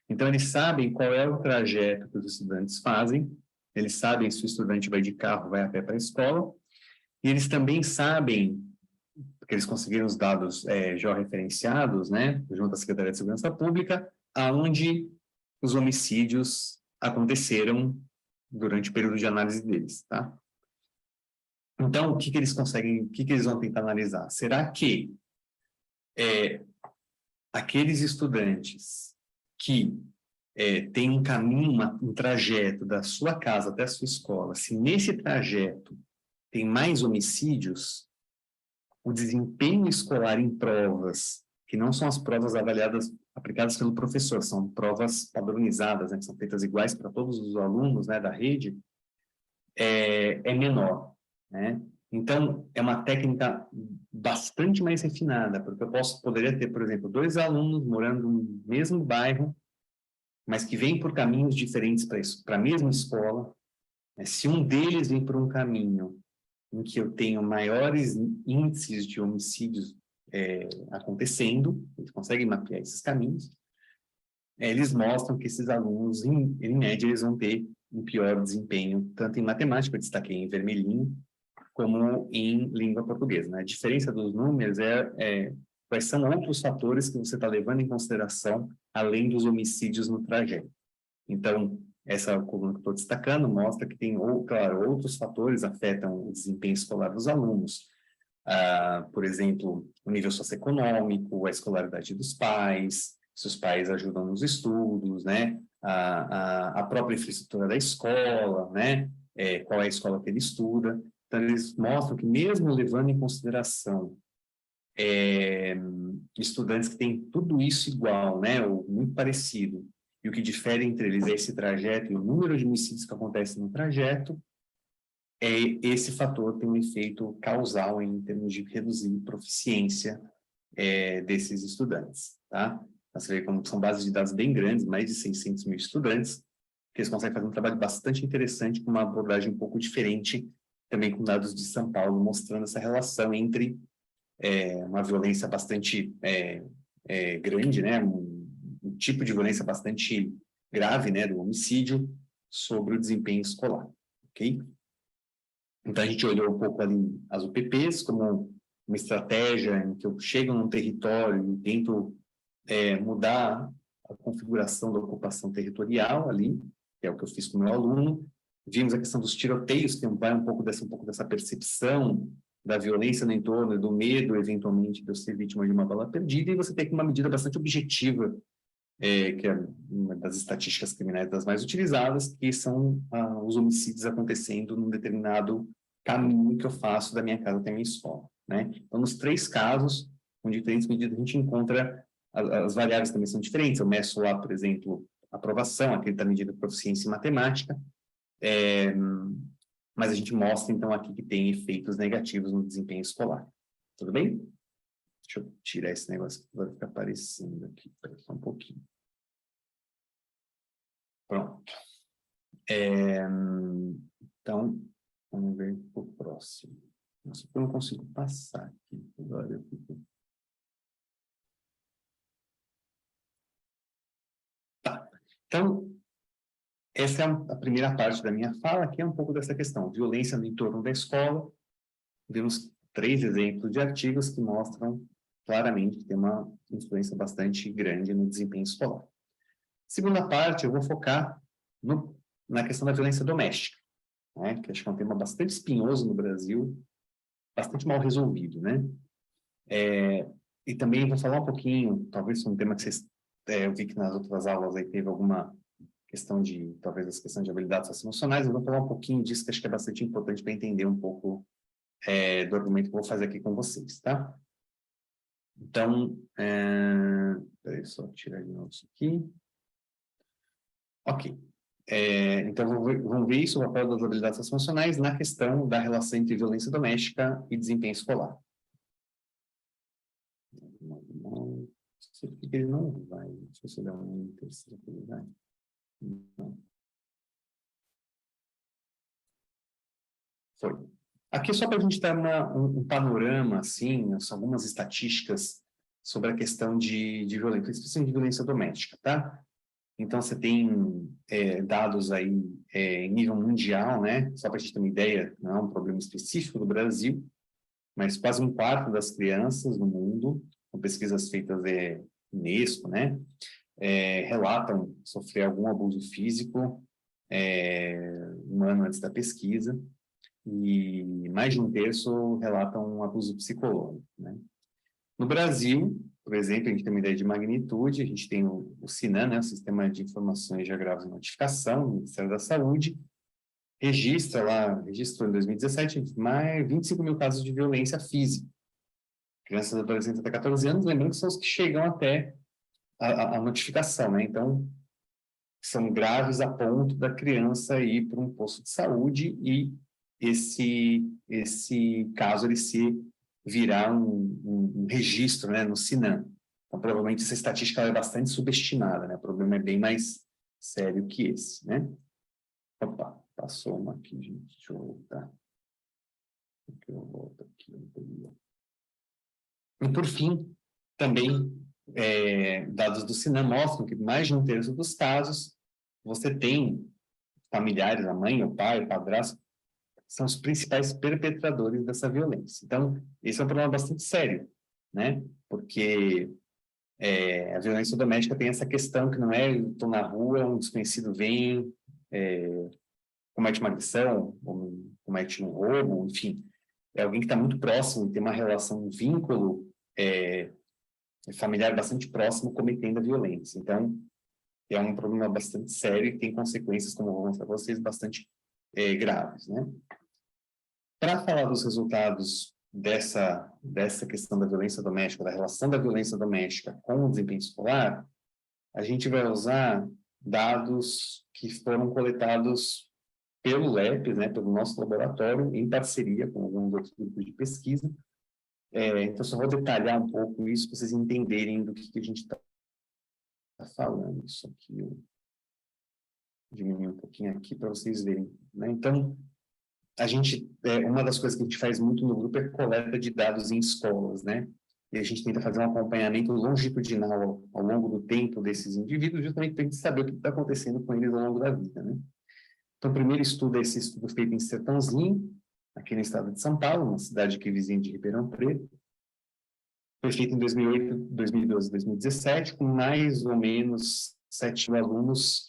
Então, eles sabem qual é o trajeto que os estudantes fazem, eles sabem se o estudante vai de carro, vai a pé para a escola, e eles também sabem, porque eles conseguiram os dados georreferenciados, né, junto à Secretaria de Segurança Pública, aonde os homicídios aconteceram durante o período de análise deles, tá? Então, o que eles vão tentar analisar? Será que aqueles estudantes que têm um caminho, um trajeto da sua casa até a sua escola, se nesse trajeto tem mais homicídios, o desempenho escolar em provas, que não são as provas aplicadas pelo professor, são provas padronizadas, né, que são feitas iguais para todos os alunos, né, da rede, é menor, né? Então, é uma técnica bastante mais refinada, porque eu poderia ter, por exemplo, 2 alunos morando no mesmo bairro, mas que vêm por caminhos diferentes para a mesma escola, né? Se um deles vem por um caminho em que eu tenho maiores índices de homicídios acontecendo, eles conseguem mapear esses caminhos, eles mostram que esses alunos, em média, eles vão ter um pior desempenho, tanto em matemática, eu destaquei em vermelhinho, como em língua portuguesa, né? A diferença dos números quais são outros fatores que você está levando em consideração, além dos homicídios no trajeto. Então, essa coluna que eu estou destacando mostra que tem, claro, outros fatores afetam o desempenho escolar dos alunos. Por exemplo, o nível socioeconômico, a escolaridade dos pais, se os pais ajudam nos estudos, né? A própria infraestrutura da escola, né? Qual é a escola que ele estuda. Então, eles mostram que mesmo levando em consideração estudantes que têm tudo isso igual, né? Ou muito parecido, e o que difere entre eles é esse trajeto e o número de homicídios que acontecem no trajeto, esse fator tem um efeito causal em termos de reduzir a proficiência desses estudantes, tá? Você vê como são bases de dados bem grandes, mais de 600 mil estudantes, que eles conseguem fazer um trabalho bastante interessante, com uma abordagem um pouco diferente, também com dados de São Paulo, mostrando essa relação entre uma violência bastante grande, né? Um tipo de violência bastante grave, né, do homicídio, sobre o desempenho escolar, ok? Então, a gente olhou um pouco ali as UPPs como uma estratégia em que eu chego num território e tento mudar a configuração da ocupação territorial ali, que é o que eu fiz com o meu aluno. Vimos a questão dos tiroteios, que vai um pouco dessa percepção da violência no entorno, do medo, eventualmente, de eu ser vítima de uma bala perdida, e você tem uma medida bastante objetiva, que é uma das estatísticas criminais das mais utilizadas, que são os homicídios acontecendo num determinado caminho que eu faço da minha casa até a minha escola, né? Então, nos 3 casos, com diferentes medidas, a gente encontra as variáveis também são diferentes. Eu meço lá, por exemplo, aprovação, aquele da medida de proficiência em matemática, mas a gente mostra, então, aqui que tem efeitos negativos no desempenho escolar. Tudo bem? Deixa eu tirar esse negócio que vai ficar aparecendo aqui. Espera só um pouquinho. Pronto. Então, vamos ver o próximo. Nossa, eu não consigo passar aqui. Agora eu fico... Tá. Então, essa é a primeira parte da minha fala, que é um pouco dessa questão. Violência no entorno da escola. Vemos 3 exemplos de artigos que mostram claramente que tem uma influência bastante grande no desempenho escolar. Segunda parte, eu vou focar na questão da violência doméstica, né? Que acho que é um tema bastante espinhoso no Brasil, bastante mal resolvido, né? E também vou falar um pouquinho, talvez um tema que vocês... eu vi que nas outras aulas aí teve alguma questão de, talvez, as questões de habilidades socioemocionais. Eu vou falar um pouquinho disso, que acho que é bastante importante para entender um pouco do argumento que eu vou fazer aqui com vocês, tá? Então, peraí, só tirar de novo isso aqui. Ok. Então, vamos ver isso, o papel das habilidades socioemocionais na questão da relação entre violência doméstica e desempenho escolar. Não sei por que ele não vai. Deixa eu só dar um enter, se ele vai. Não. Foi. Aqui só para a gente dar um panorama, assim, algumas estatísticas sobre a questão de violência, especialmente de violência doméstica, tá? Então, você tem dados aí em nível mundial, né? Só para a gente ter uma ideia, não é um problema específico do Brasil, mas quase 1/4 das crianças no mundo, com pesquisas feitas Unesco, né? Relatam sofrer algum abuso físico um ano antes da pesquisa, e mais de 1/3 relatam um abuso psicológico, né? No Brasil, por exemplo, a gente tem uma ideia de magnitude, a gente tem o SINAM, né, o Sistema de Informações de Agravos e Notificação, do Ministério da Saúde, registrou em 2017 mais 25 mil casos de violência física. Crianças e adolescentes até 14 anos, lembrando que são os que chegam até a notificação, né? Então, são graves a ponto da criança ir para um posto de saúde e esse caso ele se virar um registro, né, no SINAM. Então, provavelmente essa estatística é bastante subestimada, né? O problema é bem mais sério que esse, né? Opa, passou uma aqui, gente. Deixa eu voltar. Eu volto aqui. E, por fim, também, dados do SINAM mostram que mais de 1/3 dos casos, você tem familiares, a mãe, o pai, o padrasto, são os principais perpetradores dessa violência. Então, esse é um problema bastante sério, né? Porque a violência doméstica tem essa questão que não é, eu estou na rua, um desconhecido vem, comete uma agressão, comete um roubo, enfim. É alguém que está muito próximo, tem uma relação, um vínculo familiar bastante próximo, cometendo a violência. Então, é um problema bastante sério e tem consequências, como eu vou mostrar para vocês, bastante graves, né? Para falar dos resultados dessa questão da violência doméstica, da relação da violência doméstica com o desempenho escolar, a gente vai usar dados que foram coletados pelo LEPES, né, pelo nosso laboratório, em parceria com alguns outros grupos de pesquisa. Então, só vou detalhar um pouco isso para vocês entenderem do que a gente está falando. Isso aqui, eu diminuir um pouquinho aqui para vocês verem, né? Então, uma das coisas que a gente faz muito no grupo é coleta de dados em escolas, né? E a gente tenta fazer um acompanhamento longitudinal ao longo do tempo desses indivíduos, justamente para a gente saber o que está acontecendo com eles ao longo da vida, né? Então, o primeiro estudo é esse estudo feito em Sertãozinho, aqui no estado de São Paulo, uma cidade aqui vizinha de Ribeirão Preto. Foi feito em 2008, 2012, 2017, com mais ou menos 7 mil alunos,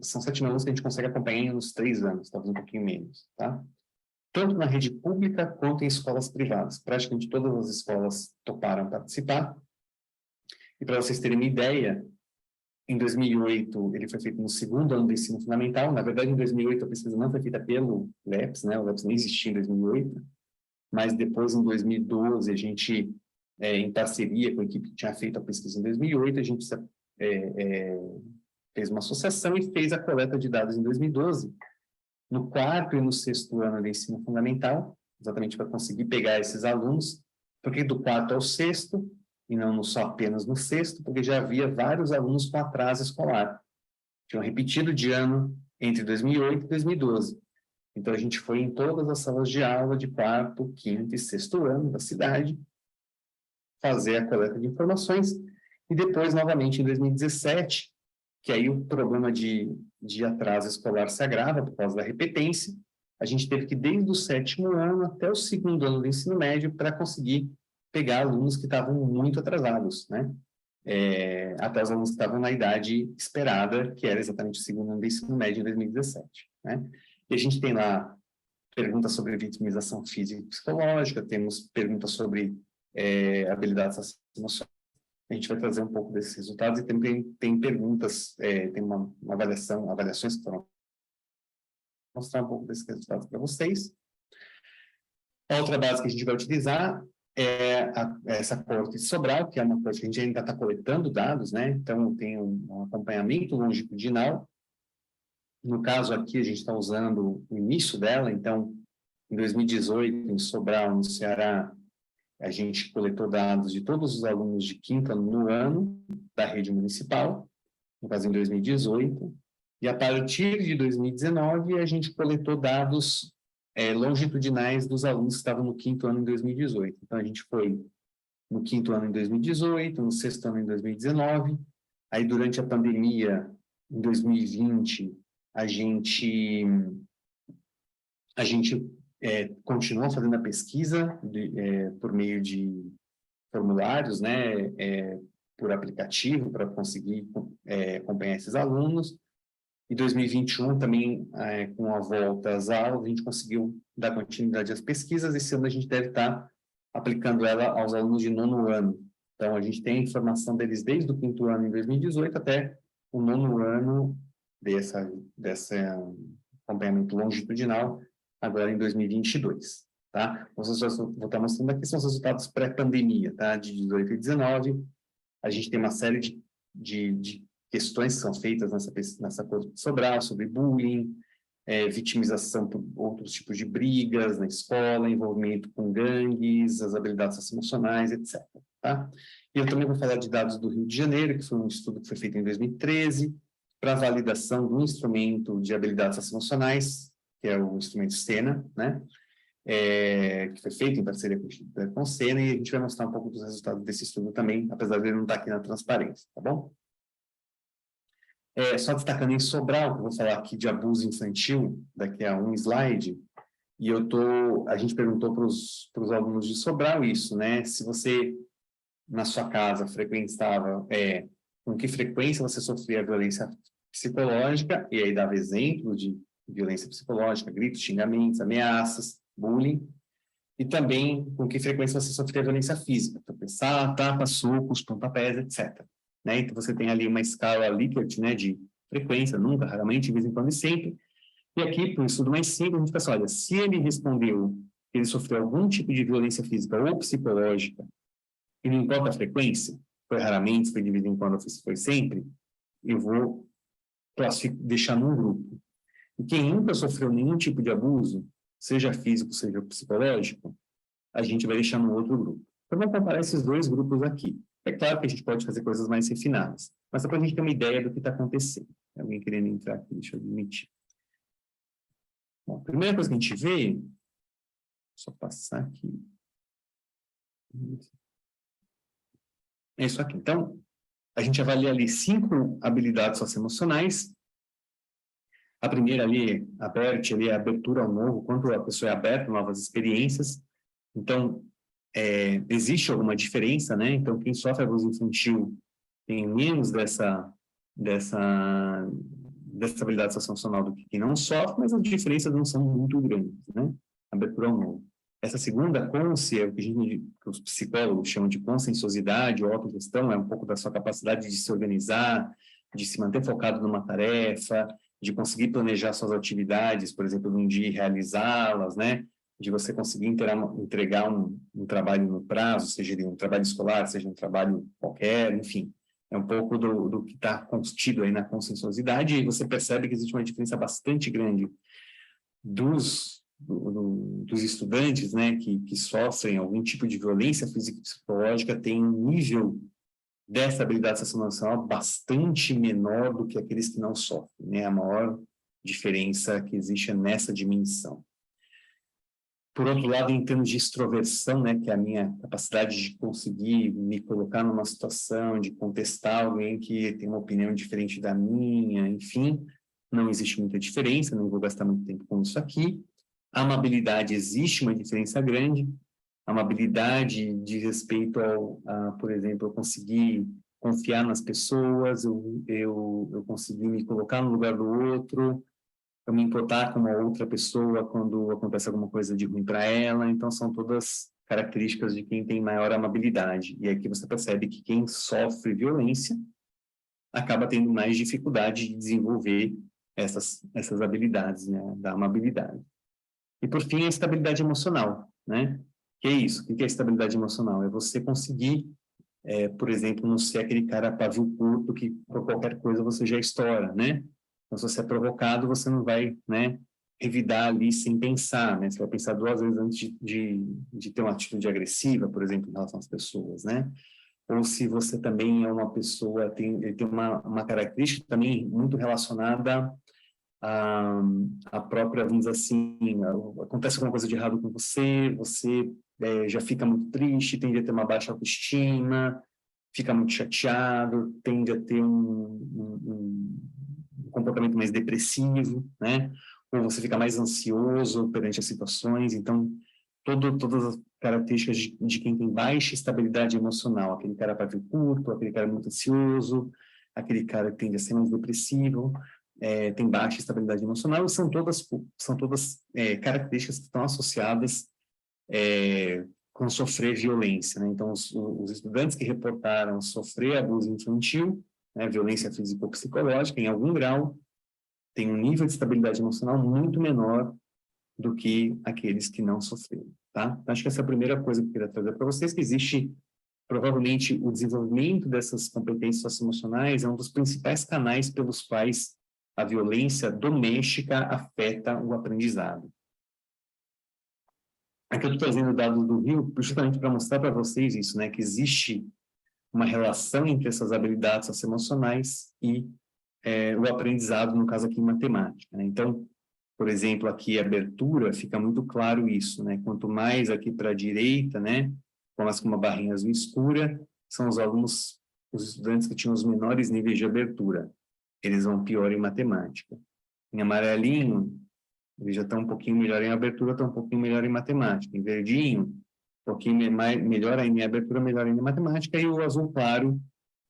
são 7 mil alunos que a gente consegue acompanhar em uns 3 anos, talvez um pouquinho menos, tá? Tanto na rede pública quanto em escolas privadas. Praticamente todas as escolas toparam participar. E para vocês terem uma ideia, em 2008 ele foi feito no segundo ano do ensino fundamental. Na verdade, em 2008 a pesquisa não foi feita pelo LEPS, né? O LEPS nem existia em 2008. Mas depois, em 2012, a gente, em parceria com a equipe que tinha feito a pesquisa em 2008, a gente fez uma associação e fez a coleta de dados em 2012, no 4º e no 6º ano do ensino fundamental, exatamente para conseguir pegar esses alunos, porque do 4º ao 6º, e não só apenas no 6º, porque já havia vários alunos com atraso escolar. Tinham repetido de ano entre 2008 e 2012. Então, a gente foi em todas as salas de aula de 4º, 5º e 6º ano da cidade fazer a coleta de informações. E depois, novamente, em 2017, que aí o problema de atraso escolar se agrava por causa da repetência, a gente teve que, desde o 7º ano até o 2º ano do ensino médio, para conseguir pegar alunos que estavam muito atrasados, né? Até os alunos que estavam na idade esperada, que era exatamente o 2º ano do ensino médio em 2017, né? E a gente tem lá perguntas sobre vitimização física e psicológica, temos perguntas sobre habilidades emocionais. A gente vai trazer um pouco desses resultados e tem perguntas, tem uma avaliações que foram mostrar um pouco desses resultados para vocês. A outra base que a gente vai utilizar é essa corte de Sobral, que é uma corte que a gente ainda está coletando dados, né? Então, tem um acompanhamento longitudinal. No caso aqui, a gente está usando o início dela, então, em 2018, em Sobral, no Ceará, a gente coletou dados de todos os alunos de 5º no ano da rede municipal, no caso em 2018, e a partir de 2019 a gente coletou dados longitudinais dos alunos que estavam no 5º ano em 2018. Então a gente foi no 5º ano em 2018, no 6º ano em 2019, aí durante a pandemia, em 2020, a gente continuou fazendo a pesquisa por meio de formulários, né, por aplicativo, para conseguir acompanhar esses alunos. Em 2021, também, com a volta às aulas, a gente conseguiu dar continuidade às pesquisas. Esse ano a gente deve estar aplicando ela aos alunos de 9º ano. Então, a gente tem informação deles desde o 5º ano, em 2018, até o 9º ano desse acompanhamento longitudinal, agora em 2022, tá? Vou estar mostrando aqui, são os resultados pré-pandemia, tá? De 18 e 19. A gente tem uma série de questões que são feitas nessa coisa de Sobral, sobre bullying, vitimização por outros tipos de brigas na escola, envolvimento com gangues, as habilidades socioemocionais, etc. Tá? E eu também vou falar de dados do Rio de Janeiro, que foi um estudo que foi feito em 2013, para validação do instrumento de habilidades socioemocionais, que é o instrumento SENA, né? Que foi feito em parceria com o SENA, e a gente vai mostrar um pouco dos resultados desse estudo também, apesar de ele não estar aqui na transparência, tá bom? Só destacando em Sobral, que eu vou falar aqui de abuso infantil, daqui a um slide, e a gente perguntou para os alunos de Sobral isso, né? Se você, na sua casa, frequentava, com que frequência você sofria violência psicológica, e aí dava exemplo de violência psicológica, gritos, xingamentos, ameaças, bullying, e também com que frequência você sofria violência física, tropeçar, tapas, socos, pontapés, etc. Né? Então, você tem ali uma escala Likert, né, de frequência, nunca, raramente, de vez em quando e sempre. E aqui, para um estudo mais simples, a gente pensa, olha, se ele respondeu que ele sofreu algum tipo de violência física ou psicológica, e não importa a frequência, foi raramente, foi de vez em quando, foi sempre, eu vou deixar num grupo. E quem nunca sofreu nenhum tipo de abuso, seja físico, seja psicológico, a gente vai deixar no outro grupo. Então, vamos comparar esses dois grupos aqui. É claro que a gente pode fazer coisas mais refinadas, mas só para a gente ter uma ideia do que está acontecendo. Alguém querendo entrar aqui, deixa eu admitir. Bom, a primeira coisa que a gente vê, só passar aqui. É isso aqui. Então, a gente avalia ali 5 habilidades socioemocionais, A primeira ali, a BERT, ali, é a abertura ao novo, quanto a pessoa é aberta a novas experiências. Então, existe alguma diferença, né? Então, quem sofre abuso infantil tem menos dessa habilidade socioemocional do que quem não sofre, mas as diferenças não são muito grandes, né? Abertura ao novo. Essa segunda consciência, o que os psicólogos chamam de conscienciosidade ou autogestão, é um pouco da sua capacidade de se organizar, de se manter focado numa tarefa, de conseguir planejar suas atividades, por exemplo, num dia e realizá-las, né? De você conseguir entregar um trabalho no prazo, seja um trabalho escolar, seja um trabalho qualquer, enfim. É um pouco do que está contido aí na conscienciosidade, e você percebe que existe uma diferença bastante grande dos estudantes, né, que sofrem algum tipo de violência física e psicológica, tem um nível dessa habilidade socioemocional bastante menor do que aqueles que não sofrem, né? A maior diferença que existe é nessa dimensão. Por outro lado, em termos de extroversão, né, que é a minha capacidade de conseguir me colocar numa situação, de contestar alguém que tem uma opinião diferente da minha, enfim, não existe muita diferença, não vou gastar muito tempo com isso aqui. A amabilidade, existe uma diferença grande. A amabilidade de respeito por exemplo, eu conseguir confiar nas pessoas, eu conseguir me colocar no lugar do outro, eu me importar com uma outra pessoa quando acontece alguma coisa de ruim para ela. Então, são todas características de quem tem maior amabilidade. E aqui você percebe que quem sofre violência acaba tendo mais dificuldade de desenvolver essas habilidades, né, da amabilidade. E, por fim, a estabilidade emocional, né? Que é isso? O que é estabilidade emocional? É você conseguir, por exemplo, não ser aquele cara pavio curto que por qualquer coisa você já estoura, né? Então, se você é provocado, você não vai, né, revidar ali sem pensar, né? Você vai pensar 2 vezes antes de ter uma atitude agressiva, por exemplo, em relação às pessoas, né? Ou se você também é uma pessoa, ele tem uma característica também muito relacionada a própria, vamos dizer assim, acontece alguma coisa de errado com você, você já fica muito triste, tende a ter uma baixa autoestima, fica muito chateado, tende a ter um comportamento mais depressivo, né? Ou você fica mais ansioso perante as situações. Então, todas as características de quem tem baixa estabilidade emocional, aquele cara pavio curto, aquele cara muito ansioso, aquele cara que tende a ser mais depressivo, tem baixa estabilidade emocional, e são todas características que estão associadas com sofrer violência, né? Então, os estudantes que reportaram sofrer abuso infantil, né, violência físico-psicológica, em algum grau, têm um nível de estabilidade emocional muito menor do que aqueles que não sofreram, tá? Então, acho que essa é a primeira coisa que eu queria trazer para vocês, que existe, provavelmente, o desenvolvimento dessas competências socioemocionais é um dos principais canais pelos quais a violência doméstica afeta o aprendizado. Aqui eu estou trazendo dados do Rio justamente para mostrar para vocês isso, né, que existe uma relação entre essas habilidades socioemocionais e o aprendizado, no caso aqui em matemática, né? Então, por exemplo, aqui a abertura, fica muito claro isso, né? Quanto mais aqui para a direita, né, começa com uma barrinha azul escura, são os alunos, os estudantes que tinham os menores níveis de abertura. Eles vão pior em matemática. Em amarelinho, eles já estão um pouquinho melhor em abertura, estão um pouquinho melhor em matemática. Em verdinho, um pouquinho melhor ainda em abertura, melhor ainda em matemática. E o azul claro,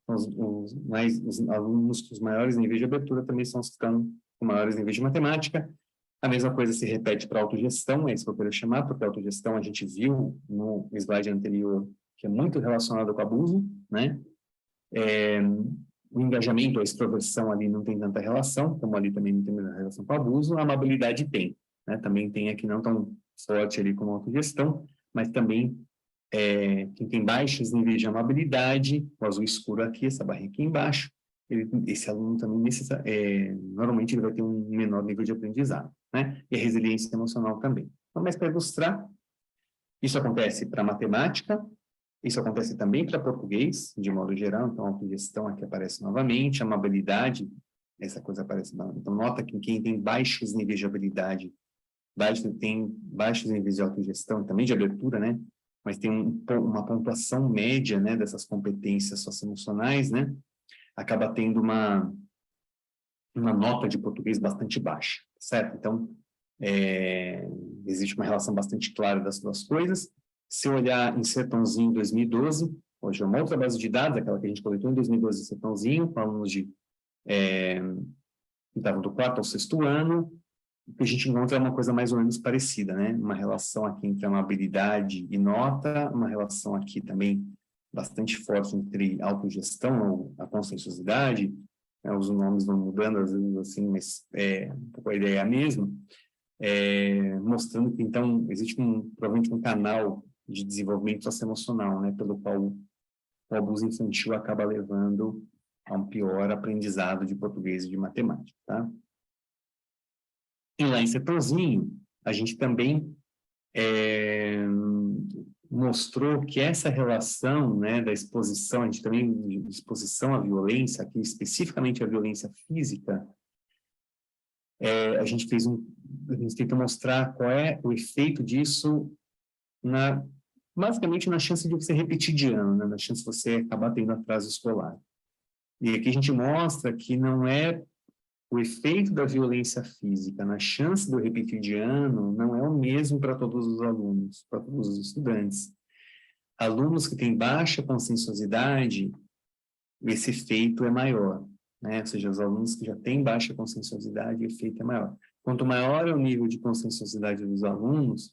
os alunos com os maiores níveis de abertura também são os que estão com maiores níveis de matemática. A mesma coisa se repete para a autogestão, é isso que eu queria chamar, porque a autogestão a gente viu no slide anterior, que é muito relacionado com o abuso, né? O engajamento, a extroversão ali não tem tanta relação, como ali também não tem muita relação com o abuso, a amabilidade tem, né? Também tem aqui não tão forte ali como a autogestão, mas também quem tem baixos níveis de amabilidade, o azul escuro aqui, essa barrinha aqui embaixo, esse aluno também, normalmente ele vai ter um menor nível de aprendizado, né? E a resiliência emocional também. Então, mas para ilustrar, isso acontece para matemática, isso acontece também para português, de modo geral. Então, a autogestão aqui aparece novamente, a amabilidade, essa coisa aparece. Então, nota que quem tem baixos níveis de habilidade, tem baixos níveis de autogestão, também de abertura, né? Mas tem uma pontuação média, né, dessas competências socioemocionais, né? Acaba tendo uma uma nota de português bastante baixa, certo? Então, existe uma relação bastante clara das duas coisas. Se eu olhar em Sertãozinho 2012, hoje é uma outra base de dados, aquela que a gente coletou em 2012 em Sertãozinho, com alunos que estavam do 4º ao 6º ano, o que a gente encontra é uma coisa mais ou menos parecida, né? Uma relação aqui entre amabilidade e nota, uma relação aqui também bastante forte entre autogestão ou a conscienciosidade, né? Os nomes vão mudando às vezes assim, mas um pouco a ideia é a mesma, mostrando que então existe provavelmente um canal de desenvolvimento socioemocional, né? Pelo qual o abuso infantil acaba levando a um pior aprendizado de português e de matemática, tá? E lá em Sertãozinho, a gente também mostrou que essa relação, né, da exposição, a gente também de exposição à violência, aqui especificamente à violência física, a gente tenta mostrar qual é o efeito disso basicamente na chance de você repetir de ano, né, na chance de você acabar tendo atraso escolar. E aqui a gente mostra que não é o efeito da violência física na chance do repetir de ano não é o mesmo para todos os alunos, para todos os estudantes. Alunos que têm baixa conscienciosidade, esse efeito é maior, né? Ou seja, os alunos que já têm baixa conscienciosidade, o efeito é maior. Quanto maior é o nível de conscienciosidade dos alunos,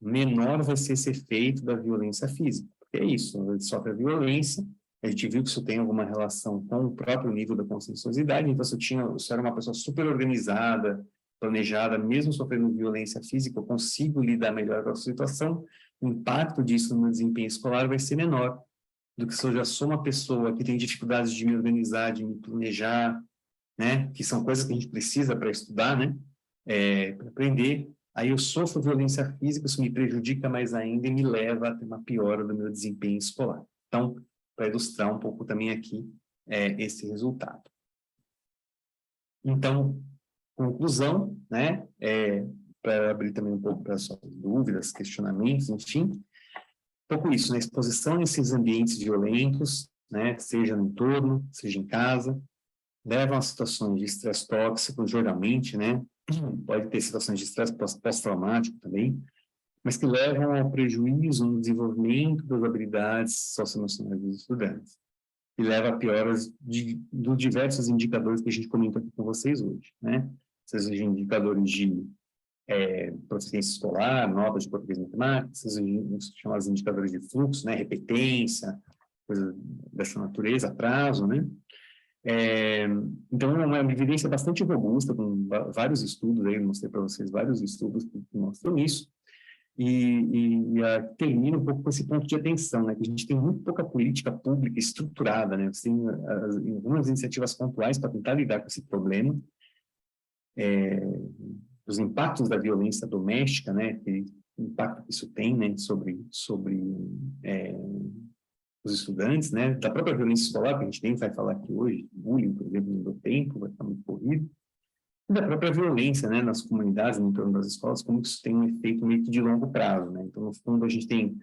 menor vai ser esse efeito da violência física. Porque é isso, ele sofre a violência, a gente viu que isso tem alguma relação com o próprio nível da conscienciosidade, então se eu era uma pessoa super organizada, planejada, mesmo sofrendo violência física, eu consigo lidar melhor com a situação, o impacto disso no desempenho escolar vai ser menor do que se eu já sou uma pessoa que tem dificuldades de me organizar, de me planejar, né, que são coisas que a gente precisa para estudar, né, para aprender. Aí eu sofro violência física, isso me prejudica mais ainda e me leva a ter uma piora do meu desempenho escolar. Então, para ilustrar um pouco também aqui esse resultado. Então, conclusão, né, para abrir também um pouco para suas dúvidas, questionamentos, enfim, um pouco isso, né, exposição a esses ambientes violentos, né, seja no entorno, seja em casa, levam a situações de estresse tóxico, geralmente, né, pode ter situações de estresse pós-traumático também, mas que levam ao prejuízo no desenvolvimento das habilidades socioemocionais dos estudantes. E leva a pioras de diversos indicadores que a gente comentou aqui com vocês hoje, né? Sejam indicadores de proficiência escolar, notas de português e matemática, sejam chamados indicadores de fluxo, né? Repetência, coisa dessa natureza, atraso, né? Então, é uma evidência bastante robusta, com vários estudos, aí eu mostrei para vocês vários estudos que mostram isso, termina um pouco com esse ponto de atenção, né, que a gente tem muito pouca política pública estruturada, né, você tem algumas iniciativas pontuais para tentar lidar com esse problema, os impactos da violência doméstica, né, o impacto que isso tem, né, sobre os estudantes, né, da própria violência escolar, que a gente nem vai falar aqui hoje, bullying, por exemplo, no tempo, vai estar muito corrido, e da própria violência, né, nas comunidades, no entorno das escolas, como isso tem um efeito meio que de longo prazo, né, então, no fundo, a gente tem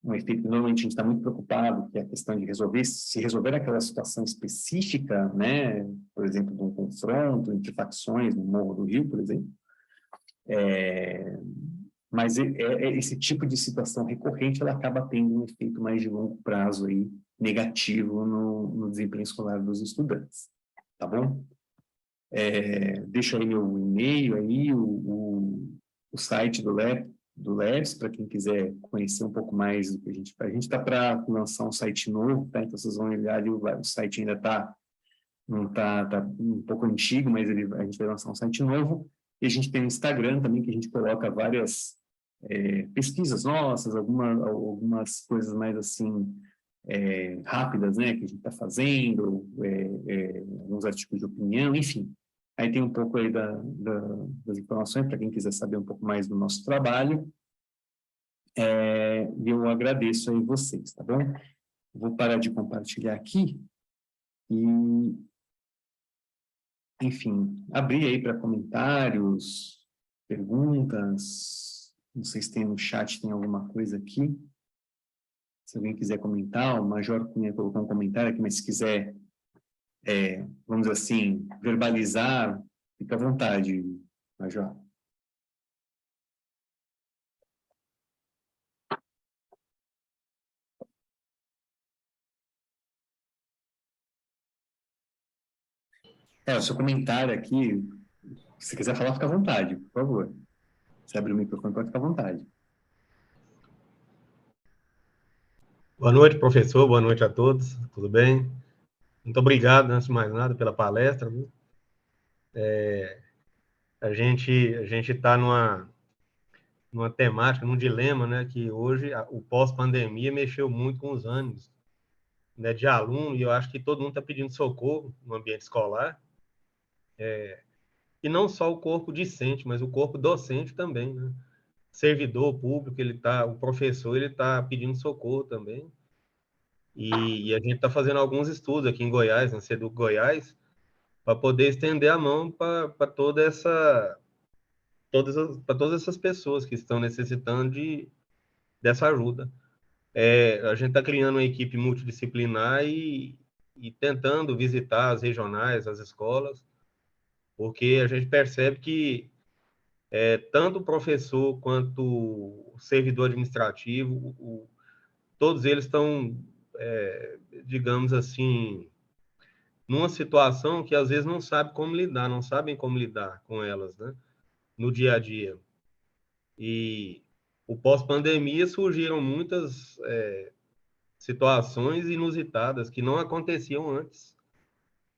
um efeito que normalmente a gente está muito preocupado, que é a questão de se resolver aquela situação específica, né, por exemplo, de um confronto entre facções no Morro do Rio, por exemplo, mas esse tipo de situação recorrente, ela acaba tendo um efeito mais de longo prazo aí, negativo no desempenho escolar dos estudantes, tá bom? Deixo aí meu e-mail aí, o site do LEPS, para quem quiser conhecer um pouco mais do que a gente faz. A gente está para lançar um site novo, tá? Então vocês vão olhar ali, o site ainda tá um pouco antigo, mas a gente vai lançar um site novo. E a gente tem um Instagram também, que a gente coloca várias pesquisas nossas, algumas coisas mais assim, rápidas, né, que a gente está fazendo, alguns artigos de opinião, enfim. Aí tem um pouco aí das informações para quem quiser saber um pouco mais do nosso trabalho. E eu agradeço aí vocês, tá bom? Vou parar de compartilhar aqui e, enfim, abrir aí para comentários, perguntas. Não sei se tem no chat, tem alguma coisa aqui. Se alguém quiser comentar, o Major Cunha colocou um comentário aqui, mas se quiser vamos dizer assim, verbalizar, fica à vontade, Major. O seu comentário aqui, se quiser falar, fica à vontade, por favor. Você abre o microfone, pode ficar à vontade. Boa noite, professor. Boa noite a todos. Tudo bem? Muito obrigado, antes de mais nada, pela palestra. Viu? A gente está numa temática, num dilema, né, que hoje o pós-pandemia mexeu muito com os ânimos, né, de aluno, e eu acho que todo mundo está pedindo socorro no ambiente escolar, e não só o corpo discente, mas o corpo docente também, né? Servidor público, o professor, ele está pedindo socorro também. E a gente está fazendo alguns estudos aqui em Goiás, na SEDUC Goiás, para poder estender a mão para todas essas pessoas que estão necessitando dessa ajuda. A gente está criando uma equipe multidisciplinar e tentando visitar as regionais, as escolas, porque a gente percebe que tanto o professor quanto o servidor administrativo, todos eles estão, digamos assim, numa situação que às vezes não sabe como lidar, não sabem como lidar com elas, né? No dia a dia. E o pós-pandemia surgiram muitas situações inusitadas que não aconteciam antes.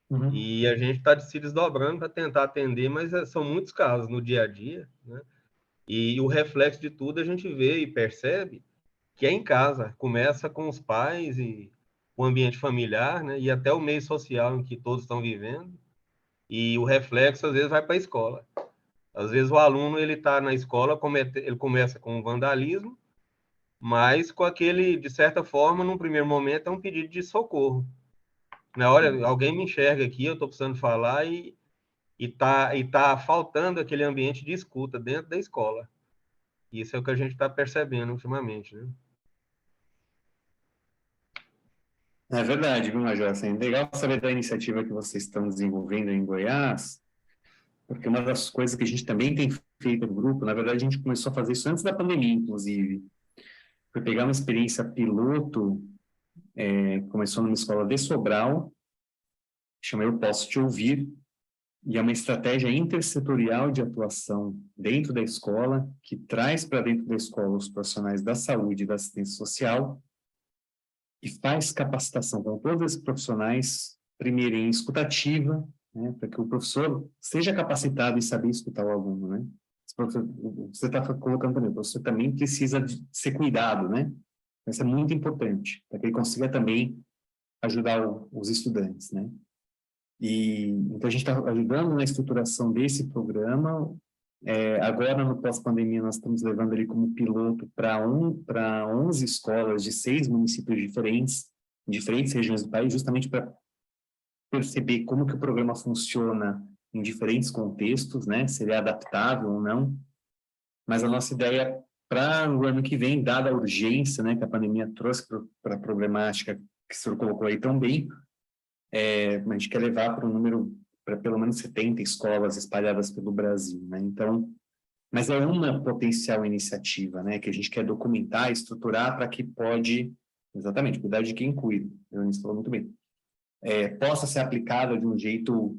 Uhum. E a gente está se desdobrando para tentar atender, mas são muitos casos no dia a dia, né? E o reflexo de tudo a gente vê e percebe que é em casa. Começa com os pais e o ambiente familiar, né? E até o meio social em que todos estão vivendo. E o reflexo, às vezes, vai para a escola. Às vezes, o aluno ele está na escola, ele começa com vandalismo, mas com aquele, de certa forma, num primeiro momento, é um pedido de socorro. Na hora, alguém me enxerga aqui, eu estou precisando falar e tá faltando aquele ambiente de escuta dentro da escola. Isso é o que a gente está percebendo ultimamente, né? É verdade, viu, Major? Assim, legal saber da iniciativa que vocês estão desenvolvendo em Goiás, porque uma das coisas que a gente também tem feito no grupo, na verdade, a gente começou a fazer isso antes da pandemia, inclusive, foi pegar uma experiência piloto, começou numa escola de Sobral, chama Eu Posso Te Ouvir, e é uma estratégia intersetorial de atuação dentro da escola, que traz para dentro da escola os profissionais da saúde e da assistência social, e faz capacitação com todos esses profissionais, primeiro em escutativa, né, para que o professor seja capacitado em saber escutar o aluno, né? Você está colocando também, o professor também precisa de ser cuidado, né? Isso é muito importante, para que ele consiga também ajudar os estudantes, né? E então a gente está ajudando na estruturação desse programa. Agora, no pós-pandemia, nós estamos levando ele como piloto para 11 escolas de 6 municípios diferentes, em diferentes regiões do país, justamente para perceber como que o programa funciona em diferentes contextos, né? Se ele é adaptável ou não. Mas a nossa ideia para o ano que vem, dada a urgência, né, que a pandemia trouxe para a problemática que o senhor colocou aí tão bem, a gente quer levar para um número, para pelo menos 70 escolas espalhadas pelo Brasil, né? Então, mas é uma potencial iniciativa, né, que a gente quer documentar, estruturar para que pode, exatamente, cuidar de quem cuida. O Eunice falou muito bem. Possa ser aplicada de um jeito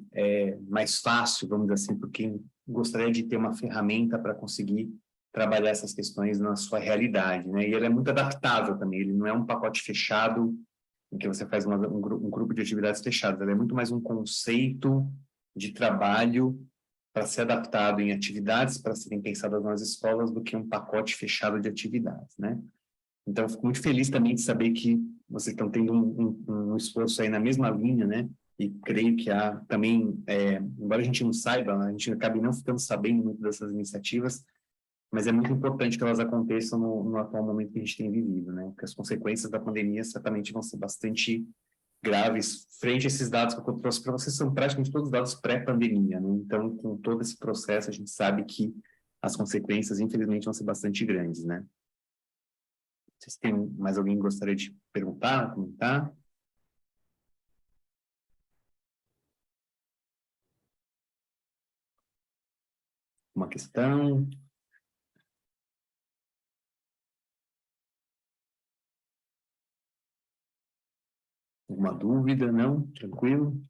mais fácil, vamos dizer assim, por quem gostaria de ter uma ferramenta para conseguir trabalhar essas questões na sua realidade, né? E ele é muito adaptável também, ele não é um pacote fechado em que você faz um grupo de atividades fechadas, ele é muito mais um conceito de trabalho para ser adaptado em atividades para serem pensadas nas escolas do que um pacote fechado de atividades, né? Então, eu fico muito feliz também de saber que vocês estão tendo um esforço aí na mesma linha, né? E creio que há também, embora a gente não saiba, a gente acabe não ficando sabendo muito dessas iniciativas, mas é muito importante que elas aconteçam no atual momento que a gente tem vivido, né? Porque as consequências da pandemia certamente vão ser bastante graves frente a esses dados que eu trouxe para vocês, são praticamente todos dados pré-pandemia, né? Então, com todo esse processo, a gente sabe que as consequências, infelizmente, vão ser bastante grandes, né? Vocês têm mais alguém que gostaria de perguntar, comentar? Uma questão? Alguma dúvida? Não? Tranquilo?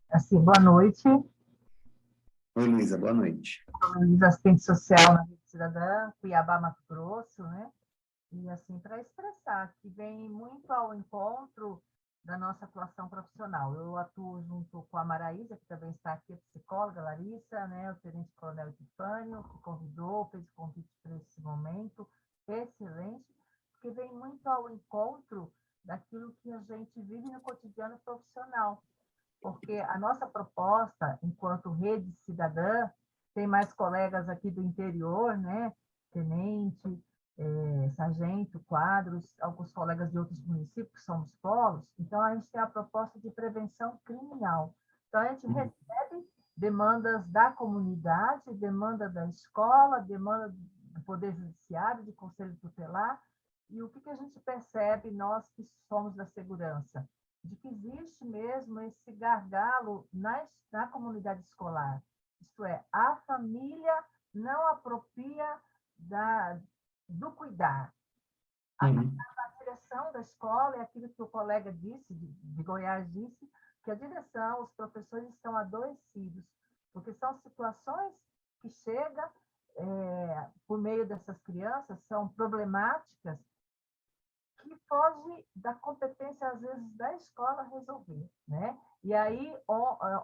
Assim, boa noite. Oi, Luísa, boa noite. Sou Luísa, assistente social na Rede Cidadã, Cuiabá, Mato Grosso, né? E, assim, para expressar que vem muito ao encontro da nossa atuação profissional. Eu atuo junto com a Maraísa, que também está aqui, a psicóloga, Larissa, né? O Tenente Coronel Epifânio, que convidou, fez o convite para esse momento excelente, porque vem muito ao encontro daquilo que a gente vive no cotidiano profissional. Porque a nossa proposta, enquanto rede cidadã, tem mais colegas aqui do interior, né? Tenente, sargento, quadros, alguns colegas de outros municípios, que somos polos. Então, a gente tem a proposta de prevenção criminal. Então, a gente recebe demandas da comunidade, demanda da escola, demanda do Poder Judiciário, de Conselho Tutelar. E o que a gente percebe, nós que somos da segurança? De que existe mesmo esse gargalo na comunidade escolar. Isto é, a família não apropria do cuidar. A direção da escola é aquilo que o colega disse, de Goiás disse, que a direção, os professores estão adoecidos, porque são situações que chegam por meio dessas crianças, são problemáticas, que foge da competência, às vezes, da escola resolver, né? E aí,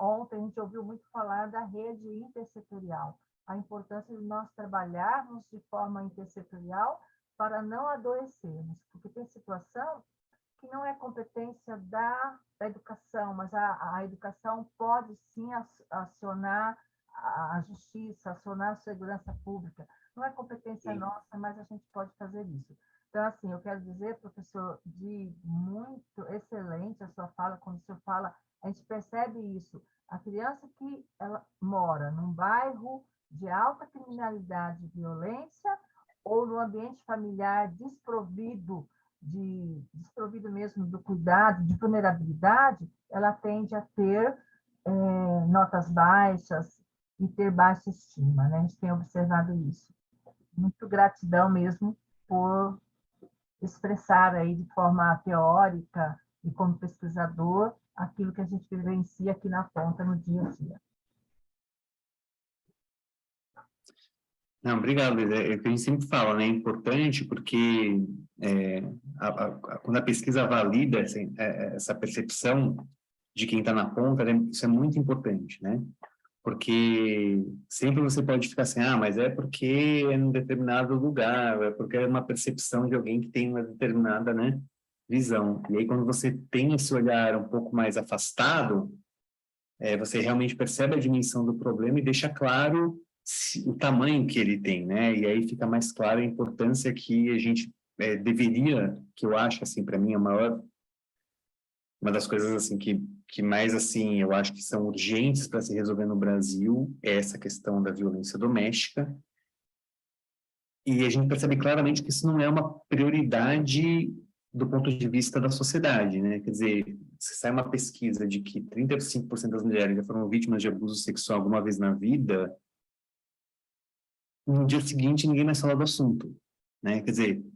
ontem, a gente ouviu muito falar da rede intersetorial, a importância de nós trabalharmos de forma intersetorial para não adoecermos, porque tem situação que não é competência da educação, mas a educação pode, sim, acionar a justiça, acionar a segurança pública. Não é competência nossa, mas a gente pode fazer isso. Então, assim, eu quero dizer, professor, de muito excelente a sua fala, quando o senhor fala, a gente percebe isso. A criança que ela mora num bairro de alta criminalidade e violência, ou no ambiente familiar desprovido mesmo do cuidado, de vulnerabilidade, ela tende a ter notas baixas e ter baixa estima, né? A gente tem observado isso. Muito gratidão mesmo por expressar aí de forma teórica e como pesquisador aquilo que a gente vivencia aqui na ponta no dia a dia. Não, obrigado, Luísa. É o que a gente sempre fala, né? É importante porque quando a pesquisa valida essa percepção de quem está na ponta, né, isso é muito importante, né? Porque sempre você pode ficar assim, mas é porque é num determinado lugar, é porque é uma percepção de alguém que tem uma determinada, né, visão. E aí, quando você tem esse olhar um pouco mais afastado, você realmente percebe a dimensão do problema e deixa claro o tamanho que ele tem, né? E aí fica mais claro a importância que a gente deveria, que eu acho, assim, para mim, uma das coisas, assim, que mais, assim, eu acho que são urgentes para se resolver no Brasil é essa questão da violência doméstica. E a gente percebe claramente que isso não é uma prioridade do ponto de vista da sociedade, né? Quer dizer, se sai uma pesquisa de que 35% das mulheres já foram vítimas de abuso sexual alguma vez na vida, no dia seguinte ninguém mais fala do assunto, né? Quer dizer,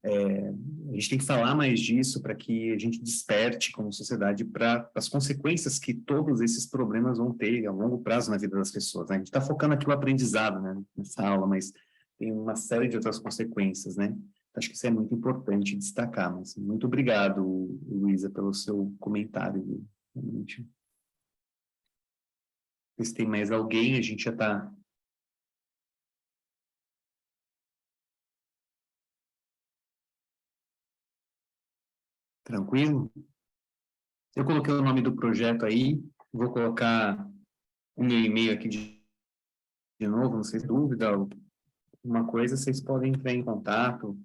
a gente tem que falar mais disso para que a gente desperte como sociedade para as consequências que todos esses problemas vão ter a longo prazo na vida das pessoas, né? A gente está focando aqui no aprendizado, né, nessa aula, mas tem uma série de outras consequências, né? Acho que isso é muito importante destacar, mas muito obrigado, Luísa, pelo seu comentário. Realmente. Se tem mais alguém, a gente já está... Tranquilo? Eu coloquei o nome do projeto aí, vou colocar o meu e-mail aqui de novo, não sei se dúvida, alguma coisa, vocês podem entrar em contato.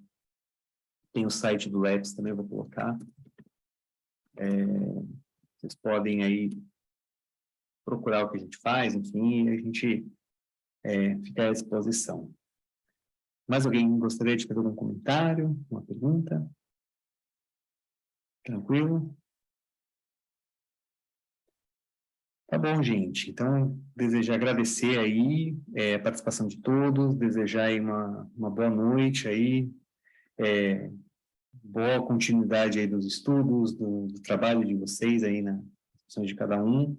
Tem o site do Labs também, eu vou colocar. Vocês podem aí procurar o que a gente faz, enfim, a gente fica à disposição. Mais alguém gostaria de fazer algum comentário, uma pergunta? Tranquilo? Tá bom, gente. Então, desejo agradecer aí a participação de todos, desejar aí uma boa noite aí, boa continuidade aí dos estudos, do trabalho de vocês aí na função de cada um,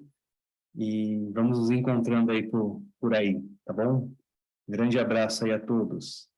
e vamos nos encontrando aí por aí, tá bom? Grande abraço aí a todos.